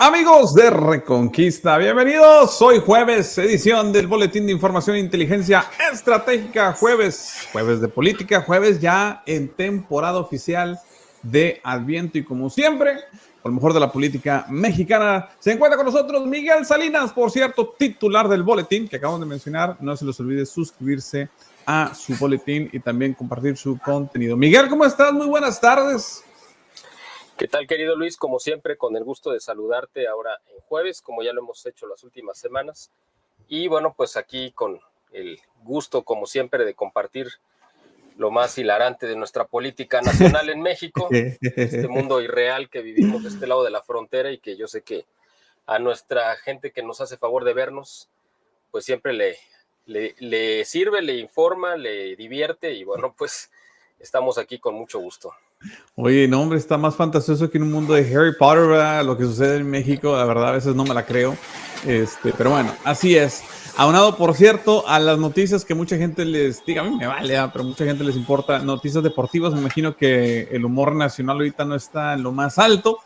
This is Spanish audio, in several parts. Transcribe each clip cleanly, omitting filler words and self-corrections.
Amigos de Reconquista, bienvenidos. Hoy jueves, edición del Boletín de Información e Inteligencia Estratégica. Jueves de política, jueves ya en temporada oficial de Adviento. Y como siempre, con lo mejor de la política mexicana, se encuentra con nosotros Miguel Salinas, por cierto, titular del boletín que acabamos de mencionar. No se les olvide suscribirse a su boletín y también compartir su contenido. Miguel, ¿cómo estás? Muy buenas tardes. ¿Qué tal, querido Luis? Como siempre, con el gusto de saludarte ahora en jueves, como ya lo hemos hecho las últimas semanas. Y bueno, pues aquí con el gusto, como siempre, de compartir lo más hilarante de nuestra política nacional en México, este mundo irreal que vivimos de este lado de la frontera y que yo sé que a nuestra gente que nos hace favor de vernos, pues siempre le sirve, le informa, le divierte y bueno, pues estamos aquí con mucho gusto. Oye, no, hombre, está más fantasioso que en un mundo de Harry Potter, ¿verdad? Lo que sucede en México, la verdad, a veces no me la creo. Pero bueno, así es. Aunado, por cierto, a las noticias que mucha gente les diga, a mí me vale, pero mucha gente les importa, noticias deportivas. Me imagino que el humor nacional ahorita no está en lo más alto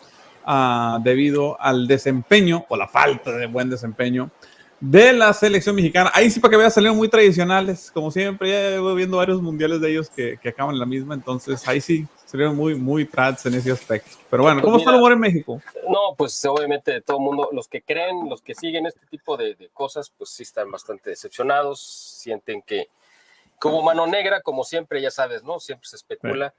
debido al desempeño o la falta de buen desempeño de la selección mexicana. Ahí sí, para que veas, salieron muy tradicionales, como siempre. Ya voy viendo varios mundiales de ellos que acaban en la misma, entonces ahí sí salieron muy trats en ese aspecto. Pero bueno, ¿cómo está el humor en México? No, pues obviamente todo el mundo, los que creen, los que siguen este tipo de cosas, pues sí están bastante decepcionados, sienten que como mano negra, como siempre, ya sabes, ¿no? Siempre se especula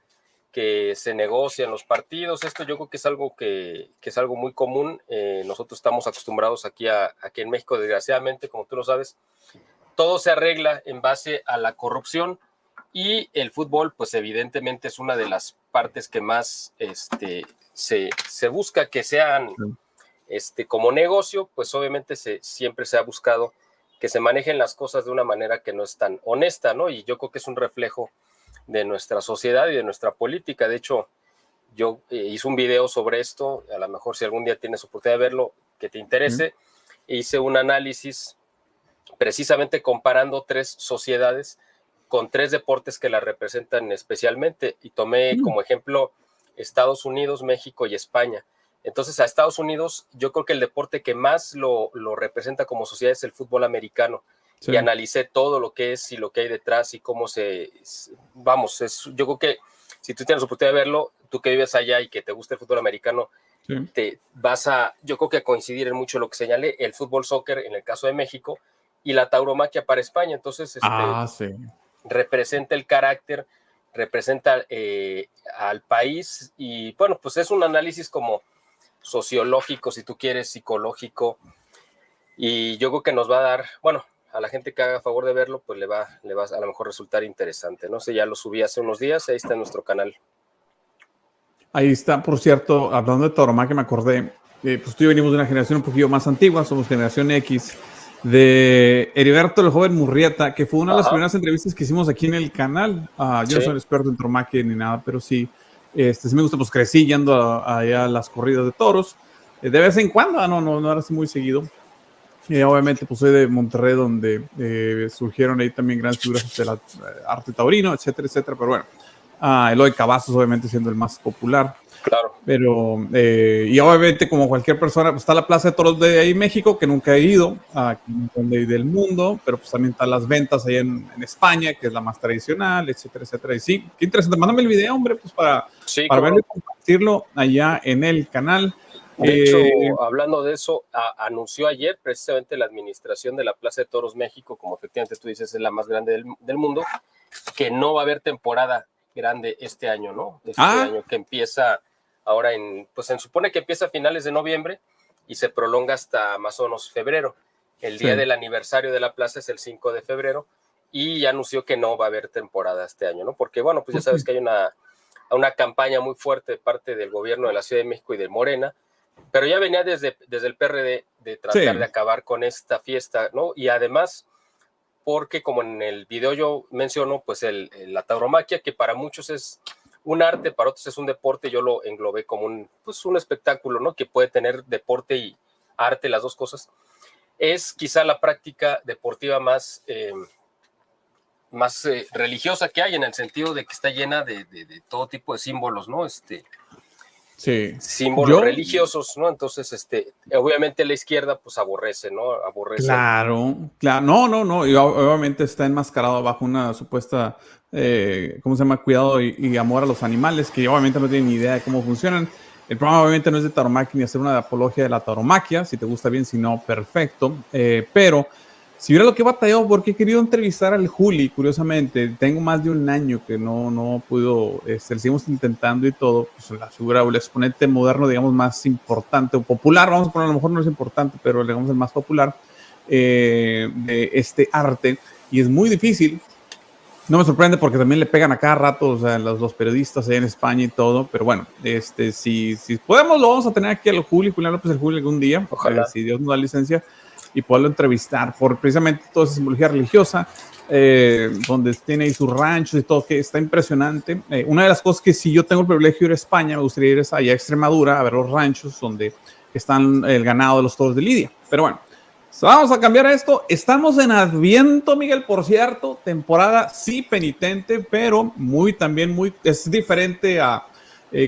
que se negocian los partidos. Esto yo creo que es algo que es algo muy común. Nosotros estamos acostumbrados aquí en México, desgraciadamente, como tú lo sabes, todo se arregla en base a la corrupción y el fútbol, pues evidentemente es una de las partes que más se busca que sean como negocio, pues obviamente siempre se ha buscado que se manejen las cosas de una manera que no es tan honesta, ¿no? Y yo creo que es un reflejo de nuestra sociedad y de nuestra política. De hecho, yo hice un video sobre esto, a lo mejor si algún día tienes oportunidad de verlo, que te interese, hice un análisis precisamente comparando tres sociedades con tres deportes que la representan especialmente, y tomé como ejemplo Estados Unidos, México y España. Entonces, a Estados Unidos, yo creo que el deporte que más lo representa como sociedad es el fútbol americano. Sí. Y analicé todo lo que es y lo que hay detrás y cómo yo creo que si tú tienes la oportunidad de verlo, tú que vives allá y que te gusta el fútbol americano, sí, yo creo que a coincidir en mucho lo que señalé, el fútbol soccer en el caso de México y la tauromaquia para España. Entonces, sí, representa el carácter, representa al país y bueno, pues es un análisis como sociológico, si tú quieres, psicológico, y yo creo que nos va a dar, bueno, a la gente que haga favor de verlo, pues le va a lo mejor resultar interesante. No sé, ya lo subí hace unos días, ahí está en nuestro canal. Ahí está, por cierto, hablando de tauromaquia, me acordé, pues tú y yo venimos de una generación un poquito más antigua, somos generación X, de Heriberto el joven Murrieta, que fue una de las primeras entrevistas que hicimos aquí en el canal. Yo no soy experto en tauromaquia ni nada, pero sí me gusta, pues crecí yendo allá a las corridas de toros, de vez en cuando, no era así muy seguido. Obviamente, pues soy de Monterrey, donde surgieron ahí también grandes figuras de la arte taurino, etcétera, etcétera, pero bueno. Eloy Cavazos, obviamente, siendo el más popular. Claro. Pero, y obviamente, como cualquier persona, pues está la Plaza de Toros de ahí México, que nunca he ido, del mundo, pero pues también están las ventas ahí en España, que es la más tradicional, etcétera, etcétera. Y sí, qué interesante. Mándame el video, hombre, pues para verlo y compartirlo allá en el canal. De hecho, hablando de eso, anunció ayer precisamente la administración de la Plaza de Toros México, como efectivamente tú dices, es la más grande del mundo, que no va a haber temporada grande este año, ¿no? Año que empieza ahora pues se supone que empieza a finales de noviembre y se prolonga hasta más o menos febrero. El día del aniversario de la plaza es el 5 de febrero y anunció que no va a haber temporada este año, ¿no? Porque, bueno, pues ya sabes que hay una campaña muy fuerte de parte del gobierno de la Ciudad de México y de Morena, pero ya venía desde el PRD de tratar de acabar con esta fiesta, ¿no? Y además, porque como en el video yo menciono, pues la tauromaquia, que para muchos es un arte, para otros es un deporte, yo lo englobé como un espectáculo, ¿no? Que puede tener deporte y arte, las dos cosas. Es quizá la práctica deportiva más religiosa que hay, en el sentido de que está llena de todo tipo de símbolos, ¿no? Sí. símbolos religiosos, ¿no? Entonces, obviamente la izquierda, pues aborrece, ¿no? Aborrece. Claro, no, y obviamente está enmascarado bajo una supuesta, ¿cómo se llama? Cuidado y amor a los animales, que obviamente no tienen ni idea de cómo funcionan. El programa obviamente no es de tauromaquia ni hacer una apología de la tauromaquia, si te gusta bien, si no, perfecto, pero si hubiera lo que he batallado, porque he querido entrevistar al Juli, curiosamente, tengo más de un año que no puedo, lo seguimos intentando y todo, pues la figura o el exponente moderno, digamos, más importante o popular, vamos a poner, a lo mejor no es importante, pero digamos el más popular, de este arte, y es muy difícil. No me sorprende porque también le pegan a cada rato, o sea, los periodistas allá en España y todo, pero bueno, si podemos, lo vamos a tener aquí al Julián López el Juli algún día, Ojalá. si Dios nos da licencia, y poderlo entrevistar por precisamente toda esa simbología religiosa, donde tiene ahí sus ranchos y todo, que está impresionante. Una de las cosas que si yo tengo el privilegio de ir a España, me gustaría ir allá a Extremadura a ver los ranchos donde están el ganado de los toros de Lidia, pero bueno. Vamos a cambiar esto. Estamos en Adviento, Miguel, por cierto, temporada sí penitente, pero es diferente a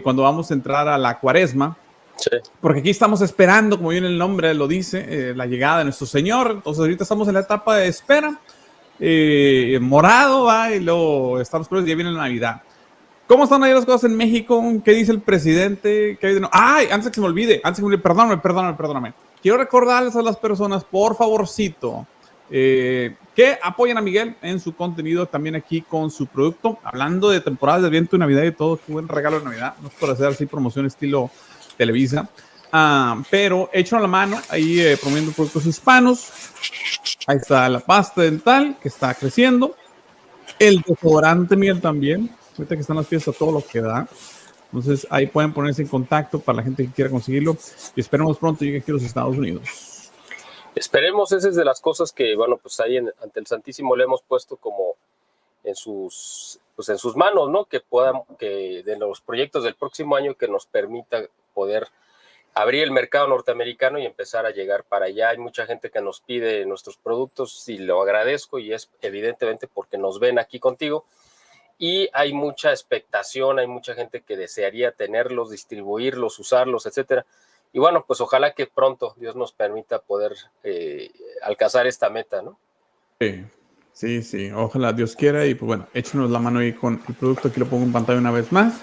cuando vamos a entrar a la Cuaresma, Sí. porque aquí estamos esperando, como bien el nombre lo dice, la llegada de nuestro Señor. Entonces ahorita estamos en la etapa de espera, morado, va, y luego estamos por ya viene la Navidad. ¿Cómo están ahí las cosas en México? ¿Qué dice el presidente? ¡Ay! Antes que se me olvide, perdóname. Quiero recordarles a las personas, por favorcito, que apoyen a Miguel en su contenido, también aquí con su producto. Hablando de temporadas de Adviento y Navidad y todo, qué buen regalo de Navidad. No es por hacer así promoción estilo Televisa, pero hecho a la mano, ahí promoviendo productos hispanos. Ahí está la pasta dental, que está creciendo. El desodorante, Miguel, también. Ahorita que están las fiestas, todo lo que da. Entonces ahí pueden ponerse en contacto para la gente que quiera conseguirlo y esperemos pronto llegue aquí a los Estados Unidos. Esperemos, esa es de las cosas que, bueno, pues ahí ante el Santísimo le hemos puesto como en sus manos, ¿no? Que de los proyectos del próximo año que nos permita poder abrir el mercado norteamericano y empezar a llegar para allá. Hay mucha gente que nos pide nuestros productos y lo agradezco, y es evidentemente porque nos ven aquí contigo. Y hay mucha expectación, hay mucha gente que desearía tenerlos, distribuirlos, usarlos, etcétera. Y bueno, pues ojalá que pronto Dios nos permita poder alcanzar esta meta, ¿no? Sí, ojalá Dios quiera y pues bueno, échenos la mano ahí con el producto, aquí lo pongo en pantalla una vez más,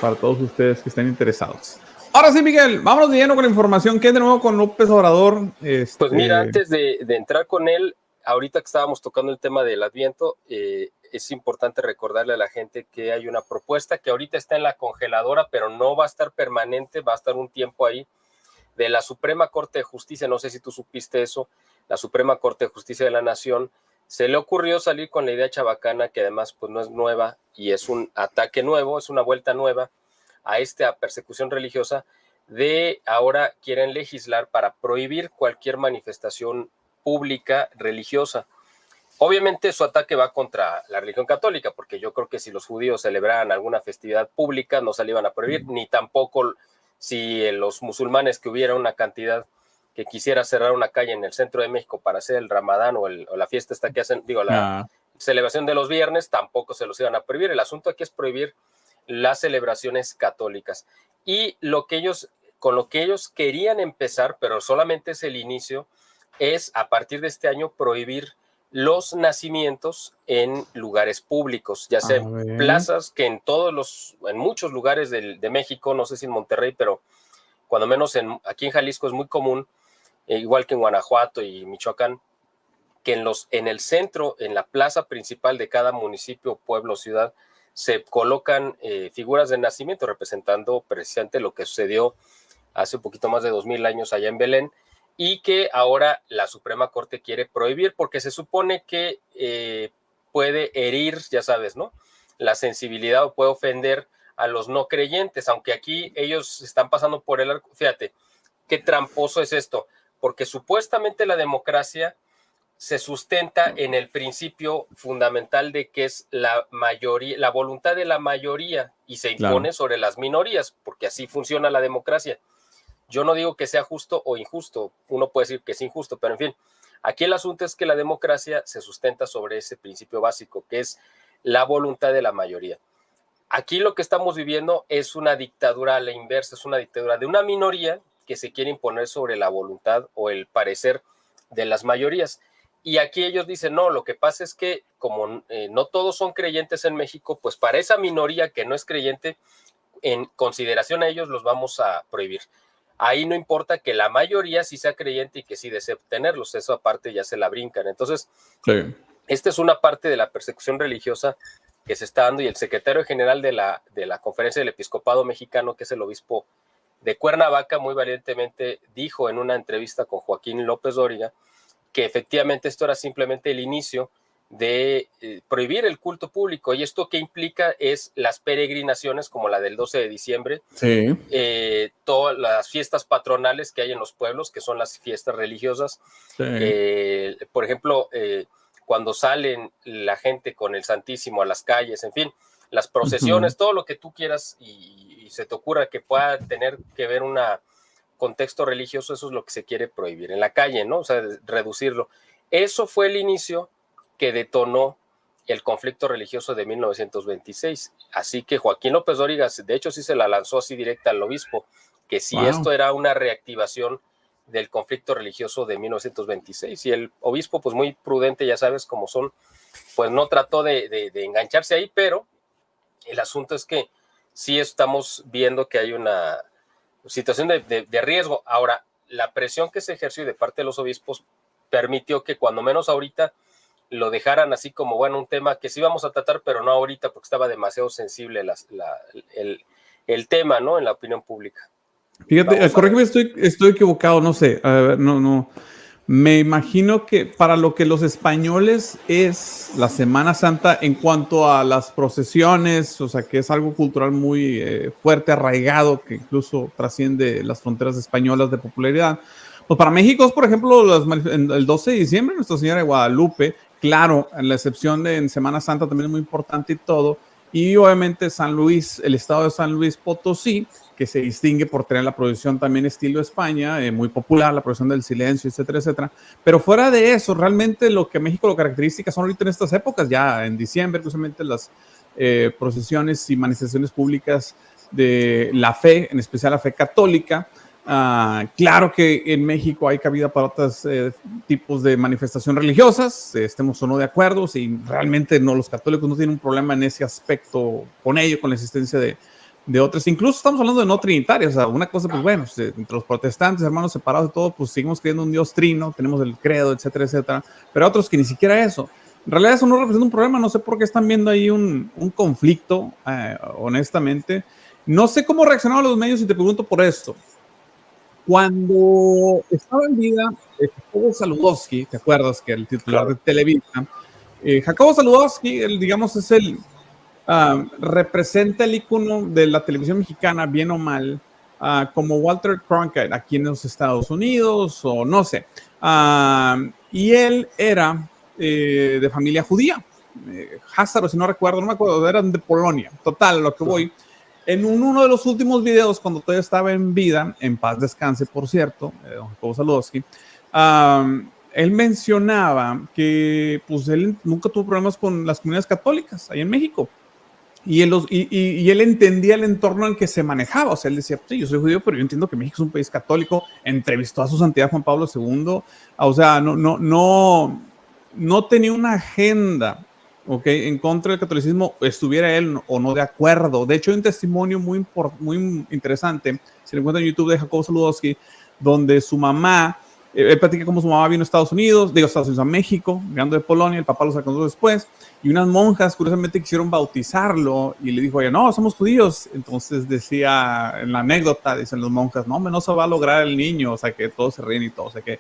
para todos ustedes que estén interesados. Ahora sí, Miguel, vámonos de lleno con la información. ¿Qué de nuevo con López Obrador? Pues mira, antes de entrar con él, ahorita que estábamos tocando el tema del Adviento, es importante recordarle a la gente que hay una propuesta que ahorita está en la congeladora, pero no va a estar permanente, va a estar un tiempo ahí, de la Suprema Corte de Justicia. No sé si tú supiste eso. La Suprema Corte de Justicia de la Nación se le ocurrió salir con la idea chabacana, que además pues no es nueva y es un ataque nuevo, es una vuelta nueva a esta persecución religiosa, de ahora quieren legislar para prohibir cualquier manifestación pública religiosa. Obviamente su ataque va contra la religión católica, porque yo creo que si los judíos celebraran alguna festividad pública no se la iban a prohibir, ni tampoco si los musulmanes, que hubiera una cantidad que quisiera cerrar una calle en el centro de México para hacer el Ramadán o la fiesta esta que hacen, la celebración de los viernes, tampoco se los iban a prohibir. El asunto aquí es prohibir las celebraciones católicas. Y con lo que ellos querían empezar, pero solamente es el inicio, es a partir de este año prohibir los nacimientos en lugares públicos, ya sea en plazas, que en muchos lugares de México, no sé si en Monterrey, pero cuando menos aquí en Jalisco es muy común, igual que en Guanajuato y Michoacán, que en el centro, en la plaza principal de cada municipio, pueblo, ciudad, se colocan figuras de nacimiento representando precisamente lo que sucedió hace un poquito más de 2000 años allá en Belén, y que ahora la Suprema Corte quiere prohibir porque se supone que puede herir, ya sabes, ¿no?, la sensibilidad, o puede ofender a los no creyentes, aunque aquí ellos están pasando por el arco. Fíjate, qué tramposo es esto, porque supuestamente la democracia se sustenta en el principio fundamental de que es la mayoría, la voluntad de la mayoría, y se impone sobre las minorías, porque así funciona la democracia. Yo no digo que sea justo o injusto, uno puede decir que es injusto, pero en fin, aquí el asunto es que la democracia se sustenta sobre ese principio básico, que es la voluntad de la mayoría. Aquí lo que estamos viviendo es una dictadura a la inversa, es una dictadura de una minoría que se quiere imponer sobre la voluntad o el parecer de las mayorías. Y aquí ellos dicen, no, lo que pasa es que como no todos son creyentes en México, pues para esa minoría que no es creyente, en consideración a ellos los vamos a prohibir. Ahí no importa que la mayoría sí sea creyente y que sí desee tenerlos, eso aparte ya se la brincan. Entonces, Sí. esta es una parte de la persecución religiosa que se está dando y el secretario general de la Conferencia del Episcopado Mexicano, que es el obispo de Cuernavaca, muy valientemente dijo en una entrevista con Joaquín López Dóriga que efectivamente esto era simplemente el inicio de prohibir el culto público. Y esto que implica es las peregrinaciones como la del 12 de diciembre, Sí. todas las fiestas patronales que hay en los pueblos, que son las fiestas religiosas. Sí. Por ejemplo, cuando salen la gente con el Santísimo a las calles, en fin, las procesiones, todo lo que tú quieras y se te ocurra que pueda tener que ver un contexto religioso, eso es lo que se quiere prohibir en la calle, ¿no? O sea, reducirlo. Eso fue el inicio que detonó el conflicto religioso de 1926. Así que Joaquín López Dóriga, de hecho, sí se la lanzó así directa al obispo, que si esto era una reactivación del conflicto religioso de 1926. Y el obispo, pues muy prudente, ya sabes cómo son, pues no trató de engancharse ahí, pero el asunto es que sí estamos viendo que hay una situación de riesgo. Ahora, la presión que se ejerció de parte de los obispos permitió que cuando menos ahorita lo dejaran así como, bueno, un tema que sí vamos a tratar, pero no ahorita porque estaba demasiado sensible el tema, ¿no? En la opinión pública. Fíjate, corrígeme, estoy equivocado, no sé, a ver, no. Me imagino que para lo que los españoles es la Semana Santa en cuanto a las procesiones, o sea, que es algo cultural muy fuerte, arraigado, que incluso trasciende las fronteras españolas de popularidad. Pues para México es, por ejemplo, el 12 de diciembre, Nuestra Señora de Guadalupe, claro, en la excepción de en Semana Santa también es muy importante y todo. Y obviamente San Luis, el estado de San Luis Potosí, que se distingue por tener la producción también estilo España, muy popular, la producción del silencio, etcétera, etcétera. Pero fuera de eso, realmente lo que México lo caracteriza son ahorita en estas épocas, ya en diciembre, justamente las procesiones y manifestaciones públicas de la fe, en especial la fe católica. Claro que en México hay cabida para otros tipos de manifestación religiosas, estemos o no de acuerdo, si realmente no, los católicos no tienen un problema en ese aspecto con ello, con la existencia de otras, incluso estamos hablando de no trinitarias, o sea, una cosa, pues bueno, entre los protestantes, hermanos separados y todo, pues seguimos creyendo un Dios trino, tenemos el credo, etcétera, etcétera, pero otros que ni siquiera eso. En realidad eso no representa un problema, no sé por qué están viendo ahí un conflicto, honestamente. No sé cómo reaccionaron los medios y te pregunto por esto. Cuando estaba en vida Jacobo Saludowski, ¿te acuerdas que el titular de Televisa? Jacobo Saludowski, digamos, es representa el icono de la televisión mexicana, bien o mal, como Walter Cronkite aquí en los Estados Unidos, o no sé. Y él era de familia judía. Házaro, si no recuerdo, no me acuerdo, eran de Polonia. Total, lo que voy. En uno de los últimos videos, cuando todavía estaba en vida, en paz descanse, por cierto, don Jacobo Saludowski, él mencionaba que pues él nunca tuvo problemas con las comunidades católicas ahí en México. Y él entendía el entorno en que se manejaba. O sea, él decía, sí, yo soy judío, pero yo entiendo que México es un país católico. Entrevistó a su santidad Juan Pablo II. O sea, no tenía una agenda, ¿ok?, en contra del catolicismo, estuviera él o no de acuerdo. De hecho, hay un testimonio muy interesante, si lo encuentran en YouTube, de Jacobo Saludowski, donde su mamá, él platica cómo su mamá vino a Estados Unidos a México, llegando de Polonia, el papá lo sacó después, y unas monjas curiosamente quisieron bautizarlo, y le dijo, oye, no, somos judíos. Entonces decía, en la anécdota, dicen los monjas, no se va a lograr el niño, o sea, que todos se ríen y todo, o sea, que...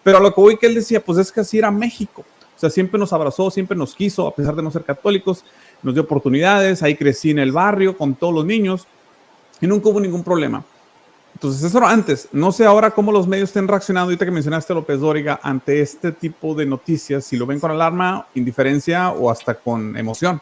Pero a lo que voy, que él decía, pues es que así era México. O sea, siempre nos abrazó, siempre nos quiso, a pesar de no ser católicos, nos dio oportunidades, ahí crecí en el barrio con todos los niños y nunca hubo ningún problema. Entonces, eso era antes. No sé ahora cómo los medios estén reaccionando, ahorita que mencionaste a López Dóriga, ante este tipo de noticias, si lo ven con alarma, indiferencia o hasta con emoción.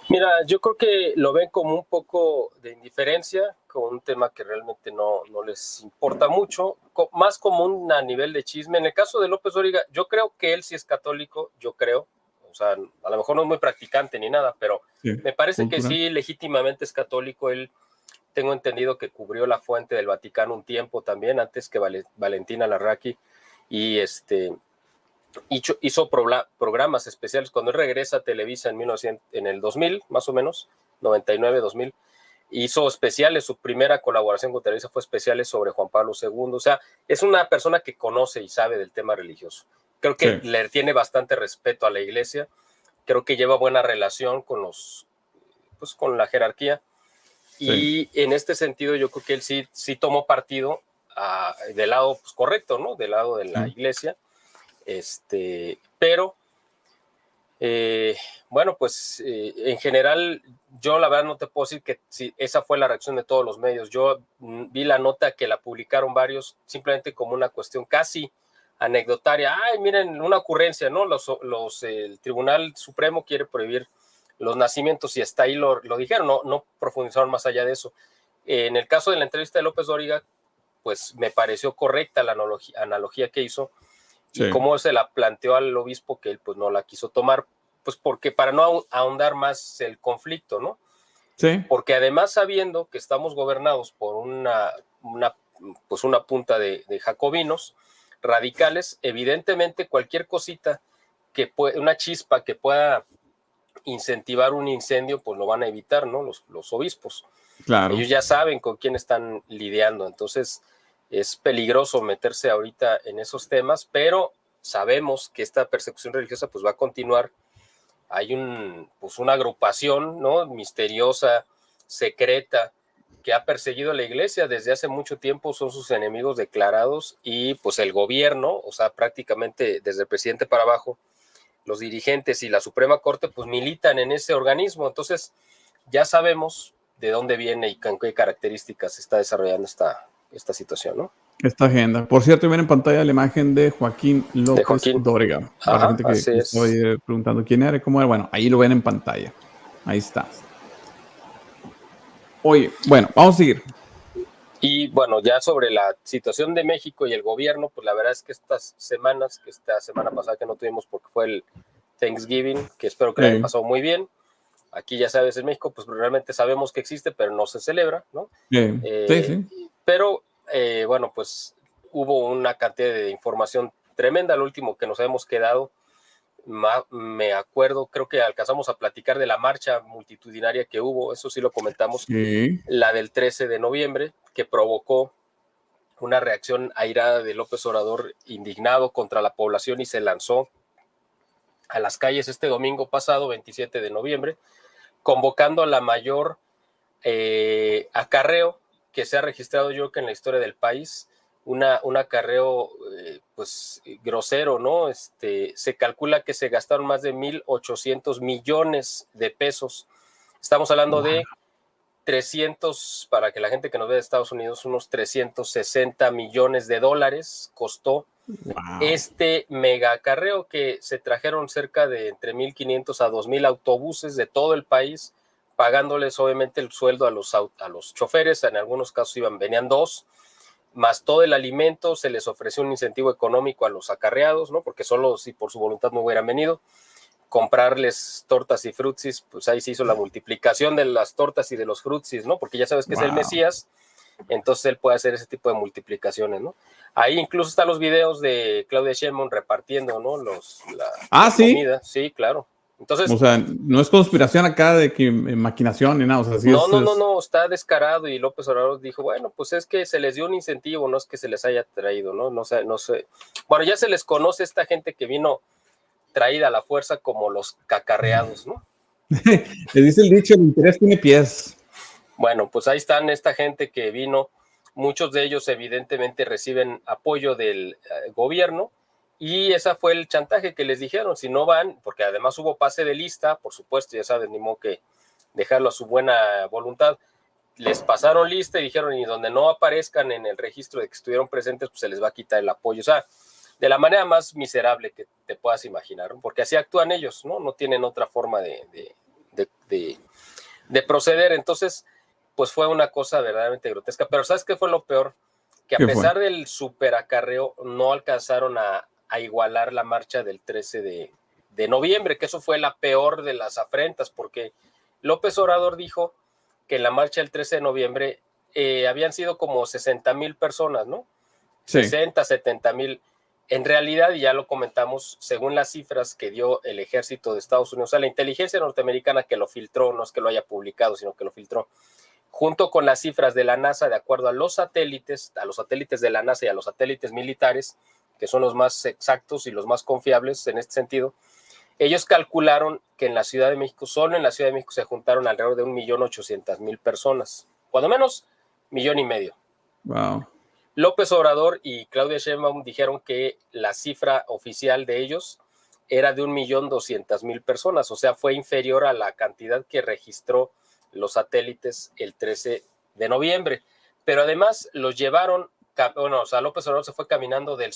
Mira, yo creo que lo ven como un poco de indiferencia, como un tema que realmente no les importa mucho, más como a nivel de chisme. En el caso de López Dóriga, yo creo que él sí es católico, yo creo, o sea, a lo mejor no es muy practicante ni nada, pero Sí, me parece cultura. que sí, legítimamente es católico. Él, tengo entendido que cubrió la fuente del Vaticano un tiempo también, antes que Valentina Larraqui, y hizo programas especiales. Cuando él regresa a Televisa en el 2000, más o menos, 99-2000, hizo especiales. Su primera colaboración con Televisa fue especiales sobre Juan Pablo II. O sea, es una persona que conoce y sabe del tema religioso. Creo que Sí. le tiene bastante respeto a la iglesia. Creo que lleva buena relación pues, con la jerarquía. Sí. Y en este sentido, yo creo que él sí tomó partido del lado pues, correcto, ¿no? Del lado de la Sí. iglesia. Pero bueno, pues en general, yo la verdad no te puedo decir que si esa fue la reacción de todos los medios. Yo vi la nota que la publicaron varios simplemente como una cuestión casi anecdotaria. Ay, miren, una ocurrencia, ¿no? El Tribunal Supremo quiere prohibir los nacimientos y hasta ahí lo dijeron, no profundizaron más allá de eso. En el caso de la entrevista de López Dóriga, pues me pareció correcta la analogía que hizo y Sí. cómo se la planteó al obispo, que él pues no la quiso tomar, pues porque para no ahondar más el conflicto, ¿no? Sí. Porque además sabiendo que estamos gobernados por pues una punta de jacobinos radicales, evidentemente cualquier cosita una chispa que pueda incentivar un incendio, pues lo van a evitar, ¿no? Los obispos. Claro. Ellos ya saben con quién están lidiando, entonces es peligroso meterse ahorita en esos temas, pero sabemos que esta persecución religiosa pues va a continuar. Hay pues una agrupación, ¿no? Misteriosa, secreta, que ha perseguido a la iglesia desde hace mucho tiempo, son sus enemigos declarados y pues el gobierno, o sea, prácticamente desde el presidente para abajo, los dirigentes y la Suprema Corte pues militan en ese organismo. Entonces ya sabemos de dónde viene y con qué características se está desarrollando esta situación, ¿no? Esta agenda. Por cierto, ven en pantalla la imagen de Joaquín De López Joaquín. Dóriga. Para la Ajá, gente que así estaba es. preguntando quién era y cómo era. Bueno, ahí lo ven en pantalla. Ahí está. Oye, bueno, vamos a seguir. Y bueno, ya sobre la situación de México y el gobierno, pues la verdad es que esta semana pasada que no tuvimos porque fue el Thanksgiving, que espero que le hayan Sí. pasado muy bien. Aquí ya sabes, en México, pues realmente sabemos que existe, pero no se celebra, ¿no? Sí, sí. Pero bueno, pues hubo una cantidad de información tremenda. Lo último que nos hemos quedado, me acuerdo, creo que alcanzamos a platicar de la marcha multitudinaria que hubo, eso sí lo comentamos, Sí. la del 13 de noviembre, que provocó una reacción airada de López Obrador, indignado contra la población, y se lanzó a las calles este domingo pasado, 27 de noviembre, convocando a la mayor acarreo que se ha registrado, yo creo que en la historia del país, un acarreo pues grosero, ¿no? Se calcula que se gastaron más de 1,800 millones de pesos. Estamos hablando de 300, para que la gente que nos ve de Estados Unidos, unos 360 millones de dólares costó Wow. este mega acarreo, que se trajeron cerca de entre 1,500 a 2,000 autobuses de todo el país, pagándoles obviamente el sueldo a los choferes. En algunos casos venían dos, más todo el alimento. Se les ofreció un incentivo económico a los acarreados, ¿no? Porque solo si por su voluntad no hubieran venido, comprarles tortas y frutsis, pues ahí se hizo la multiplicación de las tortas y de los frutsis, ¿no? Porque ya sabes que es el Wow. Mesías, entonces él puede hacer ese tipo de multiplicaciones, ¿no? Ahí incluso están los videos de Claudia Sheinbaum repartiendo, ¿no? La Sí. comida, sí, claro. O Entonces, sea, no es conspiración acá de que maquinación ni nada. O sea, sí es. no, está descarado. Y López Obrador dijo, bueno, pues es que se les dio un incentivo, no es que se les haya traído, ¿no? No sé. Bueno, ya se les conoce esta gente que vino traída a la fuerza como los cacarreados, ¿no? Le dice el dicho, el interés tiene pies. Bueno, pues ahí están esta gente que vino. Muchos de ellos evidentemente reciben apoyo del gobierno, y ese fue el chantaje que les dijeron: si no van, porque además hubo pase de lista, por supuesto, ya saben, ni modo que dejarlo a su buena voluntad. Les pasaron lista y dijeron, y donde no aparezcan en el registro de que estuvieron presentes, pues se les va a quitar el apoyo. O sea, de la manera más miserable que te puedas imaginar, ¿no? Porque así actúan ellos, ¿no? No tienen otra forma de proceder. Entonces, pues fue una cosa verdaderamente grotesca. Pero ¿sabes qué fue lo peor? Que a ¿Qué fue? pesar del superacarreo no alcanzaron a igualar la marcha del 13 de noviembre, que eso fue la peor de las afrentas, porque López Obrador dijo que en la marcha del 13 de noviembre habían sido como 60,000 personas, ¿no? Sí. 60, 70,000. En realidad, y ya lo comentamos, según las cifras que dio el ejército de Estados Unidos, o sea, la inteligencia norteamericana que lo filtró, no es que lo haya publicado, sino que lo filtró, junto con las cifras de la NASA, de acuerdo a los satélites de la NASA y a los satélites militares, que son los más exactos y los más confiables en este sentido, ellos calcularon que en la Ciudad de México, solo en la Ciudad de México se juntaron alrededor de 1,800,000 personas, cuando menos 1,5 millones. Wow. López Obrador y Claudia Sheinbaum dijeron que la cifra oficial de ellos era de 1,200,000 personas, o sea, fue inferior a la cantidad que registró los satélites el 13 de noviembre. Pero además los llevaron, bueno, o sea, López Obrador se fue caminando del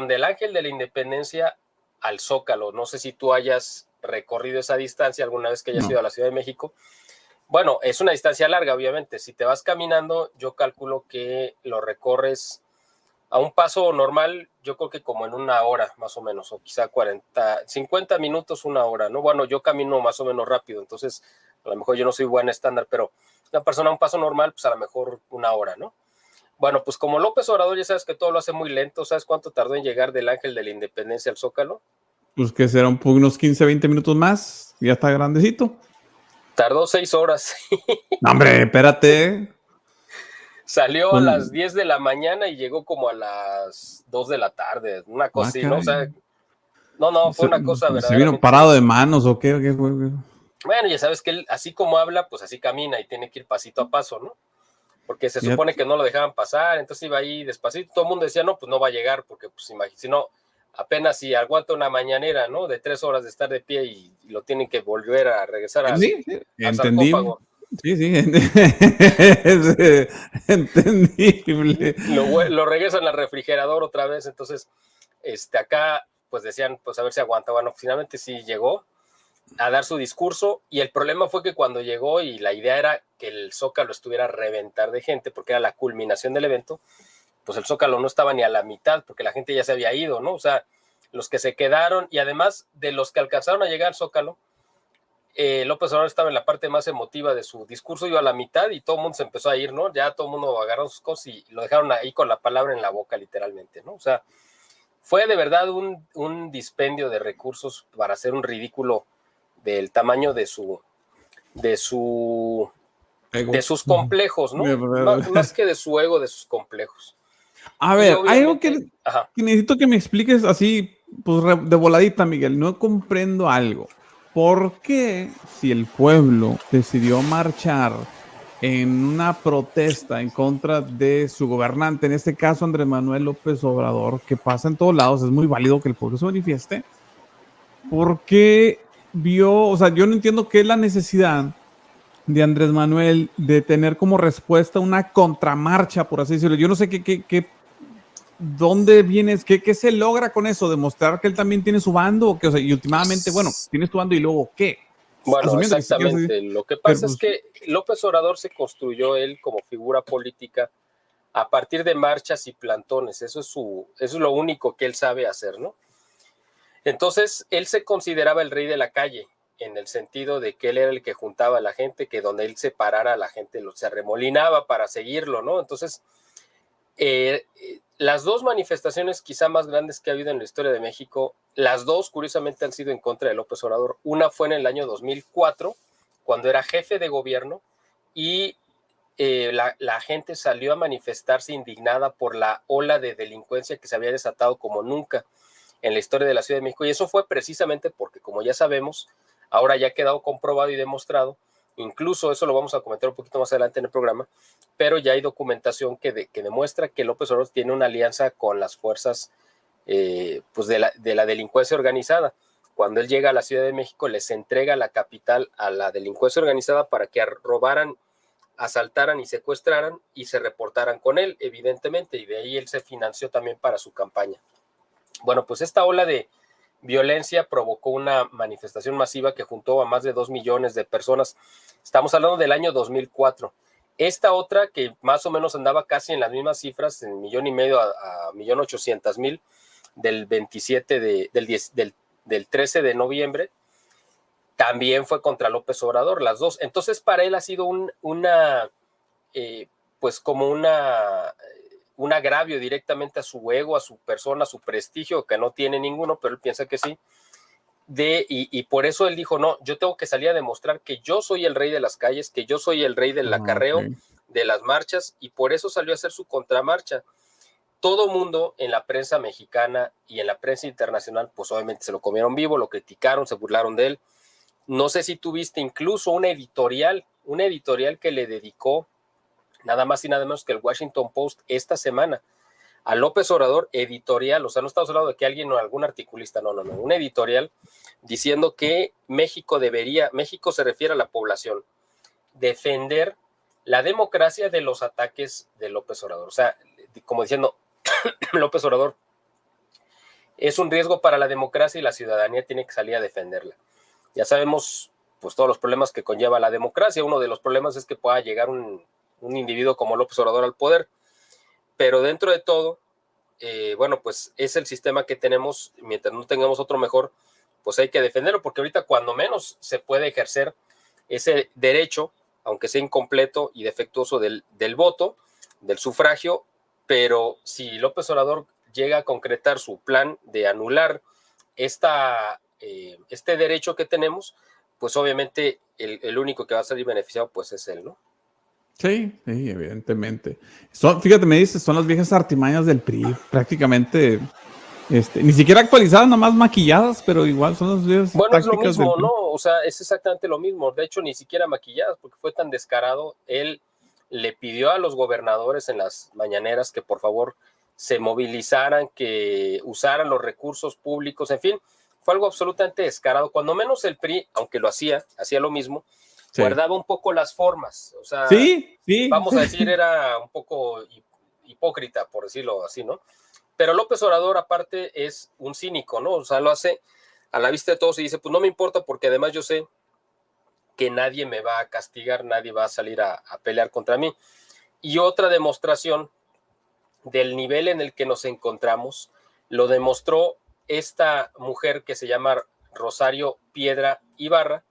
del Ángel de la Independencia al Zócalo. No sé si tú hayas recorrido esa distancia alguna vez que hayas ido a la Ciudad de México. Bueno, es una distancia larga, obviamente. Si te vas caminando, yo calculo que lo recorres a un paso normal, yo creo que como en una hora, más o menos, o quizá 50 minutos, una hora, ¿no? Bueno, yo camino más o menos rápido, entonces a lo mejor yo no soy buen estándar, pero una persona a un paso normal, pues a lo mejor una hora, ¿no? Bueno, pues como López Obrador ya sabes que todo lo hace muy lento, ¿sabes cuánto tardó en llegar del Ángel de la Independencia al Zócalo? Pues que será unos 15, 20 minutos más. Ya está grandecito. Tardó 6 horas. No, hombre, espérate. Salió a las 10 de la mañana y llegó como a las 2 de la tarde, una cosa así, ¿no? O sea, no, fue una cosa verdaderamente... ¿Se vino parado de manos o qué? Bueno, ya sabes que él, así como habla, pues así camina y tiene que ir pasito a paso, ¿no? Porque se supone que no lo dejaban pasar, entonces iba ahí despacito. Todo el mundo decía, no, pues no va a llegar, porque pues imagínate, si no, apenas si aguanta una mañanera, ¿no? De 3 horas de estar de pie y lo tienen que volver a regresar al sarcófago. Sí, es entendible. Lo regresan al refrigerador otra vez, entonces acá pues decían, pues a ver si aguanta. Bueno, finalmente sí llegó a dar su discurso y el problema fue que cuando llegó y la idea era que el Zócalo estuviera a reventar de gente porque era la culminación del evento, pues el Zócalo no estaba ni a la mitad porque la gente ya se había ido, ¿no? O sea, los que se quedaron y además de los que alcanzaron a llegar al Zócalo, López Obrador estaba en la parte más emotiva de su discurso, iba a la mitad y todo el mundo se empezó a ir, ¿no? Ya todo el mundo agarró sus cosas y lo dejaron ahí con la palabra en la boca, literalmente, ¿no? O sea, fue de verdad un dispendio de recursos para hacer un ridículo del tamaño de sus complejos, ¿no? Más que de su ego, de sus complejos. A ver, hay algo que necesito que me expliques así, pues de voladita, Miguel. No comprendo algo. ¿Por qué si el pueblo decidió marchar en una protesta en contra de su gobernante, en este caso Andrés Manuel López Obrador, que pasa en todos lados, es muy válido que el pueblo se manifieste? ¿Por qué o sea, yo no entiendo qué es la necesidad de Andrés Manuel de tener como respuesta una contramarcha, por así decirlo? Yo no sé ¿dónde vienes? ¿Qué se logra con eso? ¿Demostrar que él también tiene su bando? O sea, y últimamente, bueno, tienes tu bando y luego, ¿qué? Bueno, exactamente. Lo que pasa es que López Obrador se construyó él como figura política a partir de marchas y plantones. Eso es lo único que él sabe hacer, ¿no? Entonces, él se consideraba el rey de la calle, en el sentido de que él era el que juntaba a la gente, que donde él se parara, la gente se arremolinaba para seguirlo, ¿no? Entonces, las dos manifestaciones quizá más grandes que ha habido en la historia de México, las dos curiosamente han sido en contra de López Obrador. Una fue en el año 2004, cuando era jefe de gobierno, y la gente salió a manifestarse indignada por la ola de delincuencia que se había desatado como nunca en la historia de la Ciudad de México. Y eso fue precisamente porque, como ya sabemos, ahora ya ha quedado comprobado y demostrado, incluso eso lo vamos a comentar un poquito más adelante en el programa, pero ya hay documentación que demuestra que López Obrador tiene una alianza con las fuerzas pues de la delincuencia organizada. Cuando él llega a la Ciudad de México, les entrega la capital a la delincuencia organizada para que robaran, asaltaran y secuestraran y se reportaran con él, evidentemente, y de ahí él se financió también para su campaña. Bueno, pues esta ola de violencia provocó una manifestación masiva que juntó a más de 2 millones de personas. Estamos hablando del año 2004. Esta otra, que más o menos andaba casi en las mismas cifras, en 1,5 millones a 1,800,000, del 27 del 13 de noviembre, también fue contra López Obrador, las dos. Entonces para él ha sido pues como un agravio directamente a su ego, a su persona, a su prestigio, que no tiene ninguno, pero él piensa que sí. Y por eso él dijo, no, yo tengo que salir a demostrar que yo soy el rey de las calles, que yo soy el rey del acarreo, de las marchas, y por eso salió a hacer su contramarcha. Todo mundo en la prensa mexicana y en la prensa internacional, pues obviamente se lo comieron vivo, lo criticaron, se burlaron de él. No sé si tuviste incluso una editorial que le dedicó nada más y nada menos que el Washington Post esta semana a López Obrador, editorial, o sea, no estamos hablando de que alguien o algún articulista, no, un editorial diciendo que México se refiere a la población, defender la democracia de los ataques de López Obrador. O sea, como diciendo, López Obrador es un riesgo para la democracia y la ciudadanía tiene que salir a defenderla. Ya sabemos, pues, todos los problemas que conlleva la democracia. Uno de los problemas es que pueda llegar un individuo como López Obrador al poder, pero dentro de todo, bueno, pues es el sistema que tenemos. Mientras no tengamos otro mejor, pues hay que defenderlo, porque ahorita cuando menos se puede ejercer ese derecho, aunque sea incompleto y defectuoso del voto, del sufragio. Pero si López Obrador llega a concretar su plan de anular este derecho que tenemos, pues obviamente el único que va a salir beneficiado pues es él, ¿no? Sí, evidentemente. Fíjate, me dices, son las viejas artimañas del PRI, prácticamente, ni siquiera actualizadas, nomás maquilladas, pero igual son las viejas bueno, tácticas. Bueno, es lo mismo, ¿no? O sea, es exactamente lo mismo. De hecho, ni siquiera maquilladas, porque fue tan descarado. Él le pidió a los gobernadores en las mañaneras que por favor se movilizaran, que usaran los recursos públicos, en fin, fue algo absolutamente descarado. Cuando menos el PRI, aunque lo hacía lo mismo, sí, guardaba un poco las formas, o sea, sí, vamos a decir, era un poco hipócrita, por decirlo así, ¿no? Pero López Obrador, aparte, es un cínico, ¿no? O sea, lo hace a la vista de todos y dice, pues no me importa, porque además yo sé que nadie me va a castigar, nadie va a salir a pelear contra mí. Y otra demostración del nivel en el que nos encontramos lo demostró esta mujer que se llama Rosario Piedra Ibarra,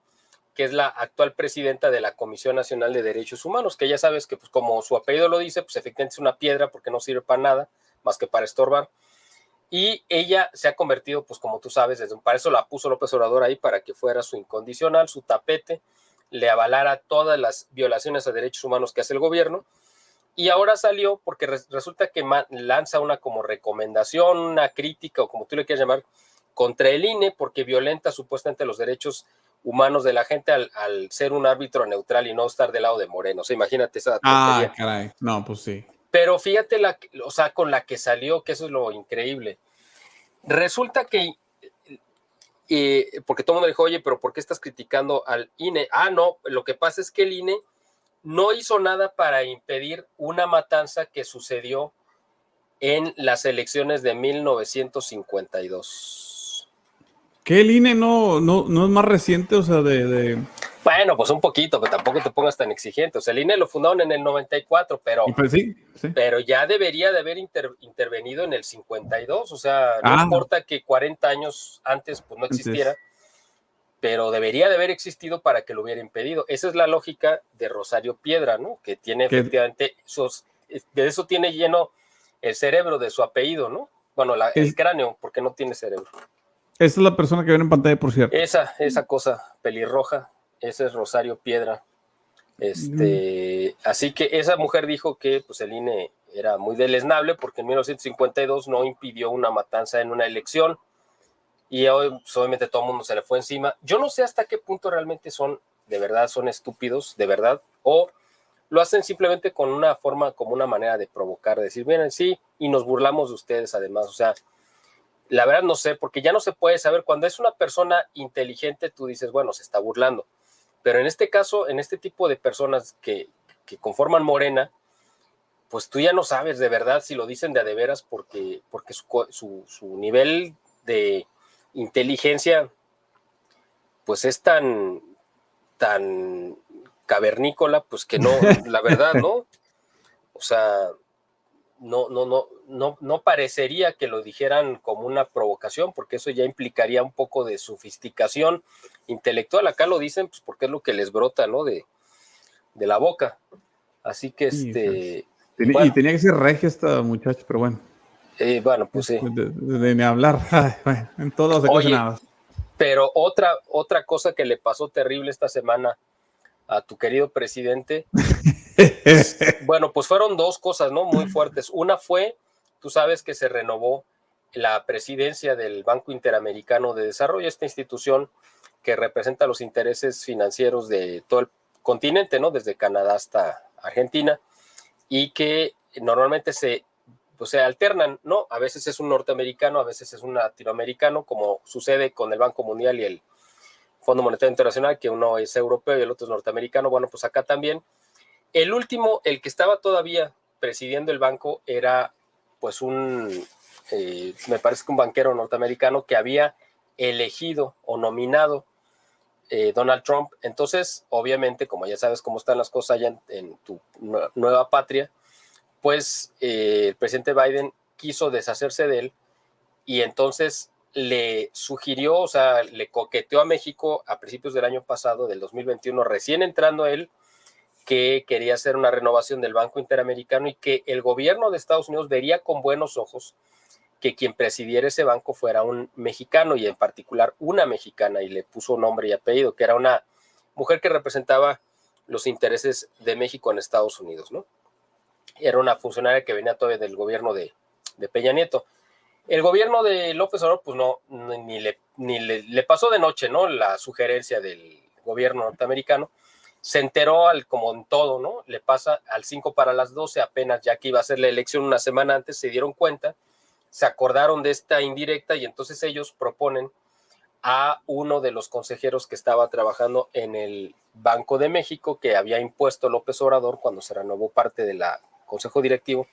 que es la actual presidenta de la Comisión Nacional de Derechos Humanos, que ya sabes que, pues, como su apellido lo dice, pues efectivamente es una piedra porque no sirve para nada más que para estorbar. Y ella se ha convertido, pues como tú sabes, para eso la puso López Obrador ahí, para que fuera su incondicional, su tapete, le avalara todas las violaciones a derechos humanos que hace el gobierno. Y ahora salió porque resulta que lanza una como recomendación, una crítica, o como tú le quieras llamar, contra el INE, porque violenta supuestamente los derechos humanos de la gente al ser un árbitro neutral y no estar del lado de Moreno. O sea, imagínate esa tontería. Ah, caray. No, pues sí. Pero fíjate, o sea, con la que salió, que eso es lo increíble. Resulta que, porque todo el mundo dijo, oye, pero ¿por qué estás criticando al INE? Ah, no, lo que pasa es que el INE no hizo nada para impedir una matanza que sucedió en las elecciones de 1952. ¿Qué el INE no es más reciente? O sea, Bueno, pues un poquito, pero tampoco te pongas tan exigente. O sea, el INE lo fundaron en el 94, pero, pues sí. pero ya debería de haber intervenido en el 52. O sea, no importa que 40 años antes pues no existiera, pero debería de haber existido para que lo hubiera impedido. Esa es la lógica de Rosario Piedra, ¿no? Que tiene efectivamente, de eso tiene lleno el cerebro de su apellido, ¿no? Bueno, el cráneo, porque no tiene cerebro. Esa es la persona que ven en pantalla, por cierto. Esa cosa pelirroja, esa es Rosario Piedra. Así que esa mujer dijo que pues, el INE era muy deleznable porque en 1952 no impidió una matanza en una elección. Y hoy, pues, obviamente, todo el mundo se le fue encima. Yo no sé hasta qué punto realmente son estúpidos, de verdad, o lo hacen simplemente con una forma, como una manera de provocar, de decir, miren, sí, y nos burlamos de ustedes además. O sea, la verdad no sé, porque ya no se puede saber. Cuando es una persona inteligente, tú dices, bueno, se está burlando. Pero en este caso, en este tipo de personas que conforman Morena, pues tú ya no sabes de verdad si lo dicen de a de veras, porque su nivel de inteligencia pues es tan cavernícola, pues que no, la verdad, ¿no? O sea, no parecería que lo dijeran como una provocación, porque eso ya implicaría un poco de sofisticación intelectual. Acá lo dicen pues porque es lo que les brota, ¿no? de la boca. Así que y tenía que ser regia esta muchacha, pero bueno. Bueno, pues sí. De ni hablar. Bueno, en todos los nada. Pero otra cosa que le pasó terrible esta semana a tu querido presidente, bueno, pues fueron dos cosas, ¿no? Muy fuertes. Una fue, tú sabes que se renovó la presidencia del Banco Interamericano de Desarrollo, esta institución que representa los intereses financieros de todo el continente, ¿no? Desde Canadá hasta Argentina, y que normalmente se alternan, ¿no? A veces es un norteamericano, a veces es un latinoamericano, como sucede con el Banco Mundial y el Fondo Monetario Internacional, que uno es europeo y el otro es norteamericano. Bueno, pues acá también. El último, el que estaba todavía presidiendo el banco, era pues me parece que un banquero norteamericano que había elegido o nominado Donald Trump. Entonces, obviamente, como ya sabes cómo están las cosas allá en tu nueva patria, pues el presidente Biden quiso deshacerse de él y entonces le sugirió, o sea, le coqueteó a México a principios del año pasado, del 2021, recién entrando él, que quería hacer una renovación del Banco Interamericano y que el gobierno de Estados Unidos vería con buenos ojos que quien presidiera ese banco fuera un mexicano y en particular una mexicana, y le puso nombre y apellido, que era una mujer que representaba los intereses de México en Estados Unidos, ¿no? Era una funcionaria que venía todavía del gobierno de Peña Nieto. El gobierno de López Obrador, pues no, ni le pasó de noche, ¿no? La sugerencia del gobierno norteamericano. Se enteró, como en todo, ¿no? Le pasa al 5 para las 12, apenas ya que iba a ser la elección una semana antes, se dieron cuenta, se acordaron de esta indirecta y entonces ellos proponen a uno de los consejeros que estaba trabajando en el Banco de México, que había impuesto López Obrador cuando se renovó parte del consejo directivo,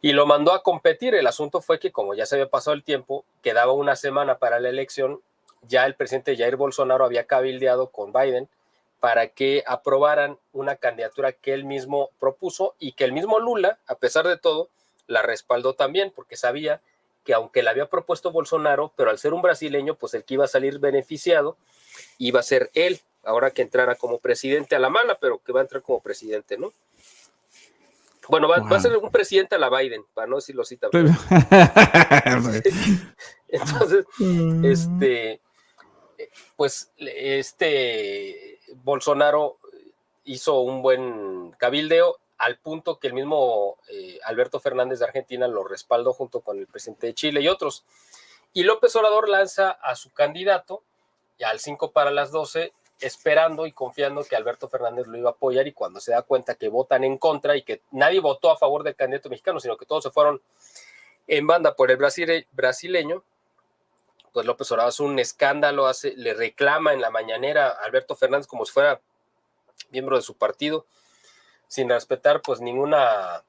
y lo mandó a competir. El asunto fue que, como ya se había pasado el tiempo, quedaba una semana para la elección, ya el presidente Jair Bolsonaro había cabildeado con Biden para que aprobaran una candidatura que él mismo propuso y que el mismo Lula, a pesar de todo, la respaldó también, porque sabía que aunque la había propuesto Bolsonaro, pero al ser un brasileño, pues el que iba a salir beneficiado iba a ser él, ahora que entrara como presidente a la mala, pero que va a entrar como presidente, ¿no? Bueno, va a ser un presidente a la Biden, para no decirlo así también. Entonces, pues Bolsonaro hizo un buen cabildeo al punto que el mismo Alberto Fernández de Argentina lo respaldó junto con el presidente de Chile y otros. Y López Obrador lanza a su candidato ya al 5 para las 12, esperando y confiando que Alberto Fernández lo iba a apoyar, y cuando se da cuenta que votan en contra y que nadie votó a favor del candidato mexicano, sino que todos se fueron en banda por el brasileño, pues López Obrador hace un escándalo, le reclama en la mañanera a Alberto Fernández como si fuera miembro de su partido, sin respetar pues ninguna,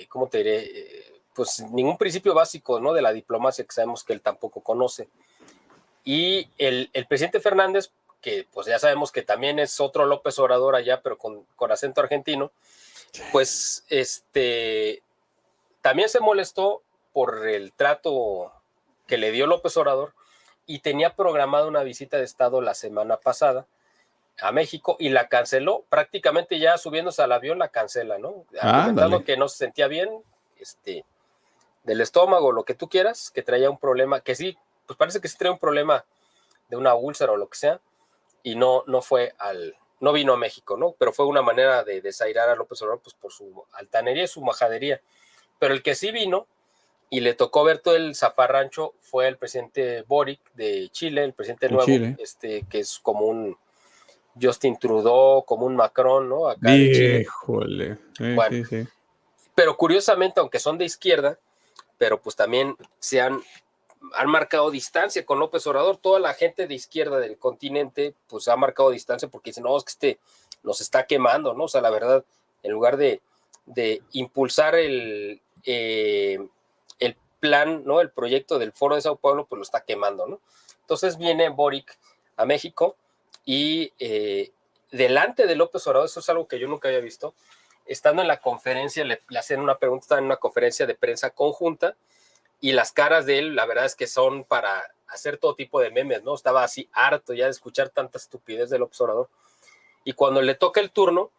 ¿cómo te diré? Pues ningún principio básico, ¿no? De la diplomacia, que sabemos que él tampoco conoce. Y el presidente Fernández, que pues ya sabemos que también es otro López Obrador allá, pero con acento argentino, pues también se molestó por el trato que le dio López Obrador y tenía programada una visita de Estado la semana pasada a México y la canceló, prácticamente ya subiéndose al avión la cancela, ¿no? Argumentando que no se sentía bien, del estómago, lo que tú quieras, que traía un problema, que sí, pues parece que sí traía un problema de una úlcera o lo que sea, y no vino a México, ¿no? Pero fue una manera de desairar a López Obrador, pues por su altanería y su majadería. Pero el que sí vino y le tocó ver todo el zafarrancho fue el presidente Boric de Chile, el presidente nuevo, que es como un Justin Trudeau, como un Macron, ¿no? Acá de Chile. Híjole. Bueno, sí. Pero curiosamente, aunque son de izquierda, pero pues también han marcado distancia con López Obrador. Toda la gente de izquierda del continente pues ha marcado distancia porque dicen, no, es que nos está quemando, ¿no? O sea, la verdad, en lugar de impulsar el plan, ¿no? El proyecto del Foro de Sao Paulo, pues lo está quemando, ¿no? Entonces viene Boric a México y delante de López Obrador, eso es algo que yo nunca había visto, estando en la conferencia, le hacen una pregunta, estaba en una conferencia de prensa conjunta, y las caras de él, la verdad es que son para hacer todo tipo de memes, ¿no? Estaba así harto ya de escuchar tanta estupidez del observador. Y cuando le toca el turno,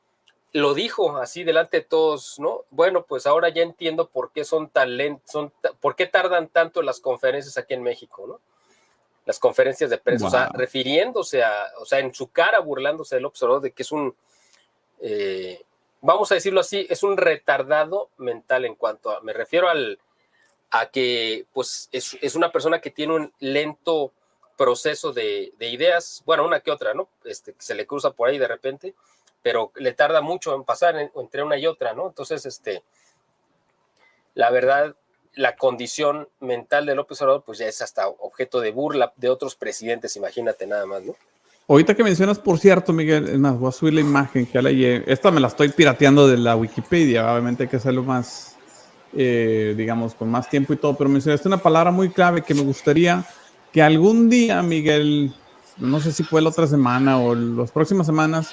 lo dijo así delante de todos, ¿no? Bueno, pues ahora ya entiendo por qué por qué tardan tanto las conferencias aquí en México, ¿no? Las conferencias de prensa, wow. O sea, refiriéndose o sea, en su cara burlándose del observador de que es vamos a decirlo así, es un retardado mental en cuanto a, me refiero a que pues es una persona que tiene un lento proceso de ideas, bueno, una que otra, ¿no? Que se le cruza por ahí de repente, pero le tarda mucho en pasar entre una y otra, ¿no? Entonces, la verdad, la condición mental de López Obrador, pues ya es hasta objeto de burla de otros presidentes, imagínate nada más, ¿no? Ahorita que mencionas, por cierto, Miguel, es más, voy a subir la imagen que leí. Esta me la estoy pirateando de la Wikipedia, obviamente hay que hacerlo más, digamos, con más tiempo y todo, pero mencionaste una palabra muy clave que me gustaría que algún día, Miguel, no sé si fue la otra semana o las próximas semanas,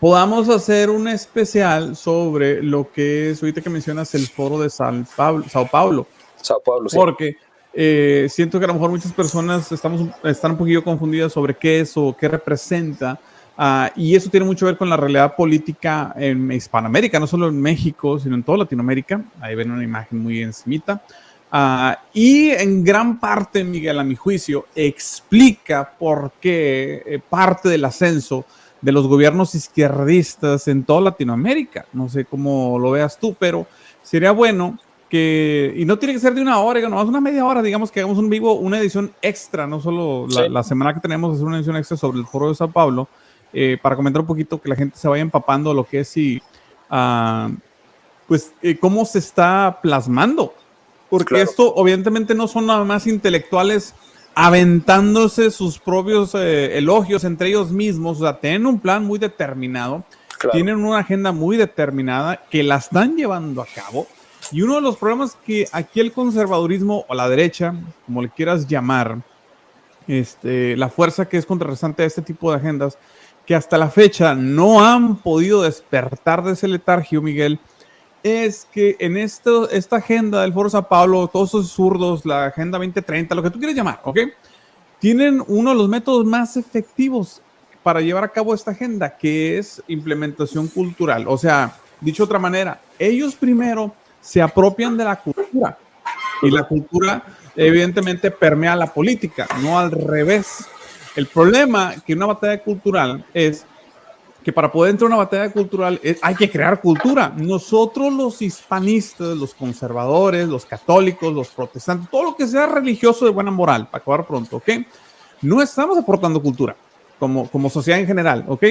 podamos hacer un especial sobre lo que es, ahorita que mencionas, el foro de Sao Paulo. Sao Paulo, sí. Porque siento que a lo mejor muchas personas están un poquillo confundidas sobre qué es o qué representa. Y eso tiene mucho que ver con la realidad política en Hispanoamérica, no solo en México, sino en toda Latinoamérica. Ahí ven una imagen muy encimita. Y en gran parte, Miguel, a mi juicio, explica por qué parte del ascenso de los gobiernos izquierdistas en toda Latinoamérica. No sé cómo lo veas tú, pero sería bueno que, y no tiene que ser de una hora, nomás una media hora, digamos que hagamos un vivo, una edición extra, no solo la semana que tenemos, es una edición extra sobre el foro de Sao Paulo, para comentar un poquito, que la gente se vaya empapando lo que es y cómo se está plasmando. Porque claro, esto obviamente no son nada más intelectuales aventándose sus propios elogios entre ellos mismos, o sea, tienen un plan muy determinado, claro, tienen una agenda muy determinada que la están llevando a cabo, y uno de los problemas que aquí el conservadurismo o la derecha, como le quieras llamar, la fuerza que es contrarrestante a este tipo de agendas, que hasta la fecha no han podido despertar de ese letargio, Miguel, es que en esta agenda del Foro Sao Paulo, todos esos zurdos, la Agenda 2030, lo que tú quieras llamar, ¿ok? Tienen uno de los métodos más efectivos para llevar a cabo esta agenda, que es implementación cultural. O sea, dicho de otra manera, ellos primero se apropian de la cultura, y la cultura evidentemente permea la política, no al revés. El problema que una batalla cultural es que para poder entrar a una batalla cultural hay que crear cultura. Nosotros los hispanistas, los conservadores, los católicos, los protestantes, todo lo que sea religioso de buena moral, para acabar pronto, ¿ok? No estamos aportando cultura como sociedad en general, ¿ok?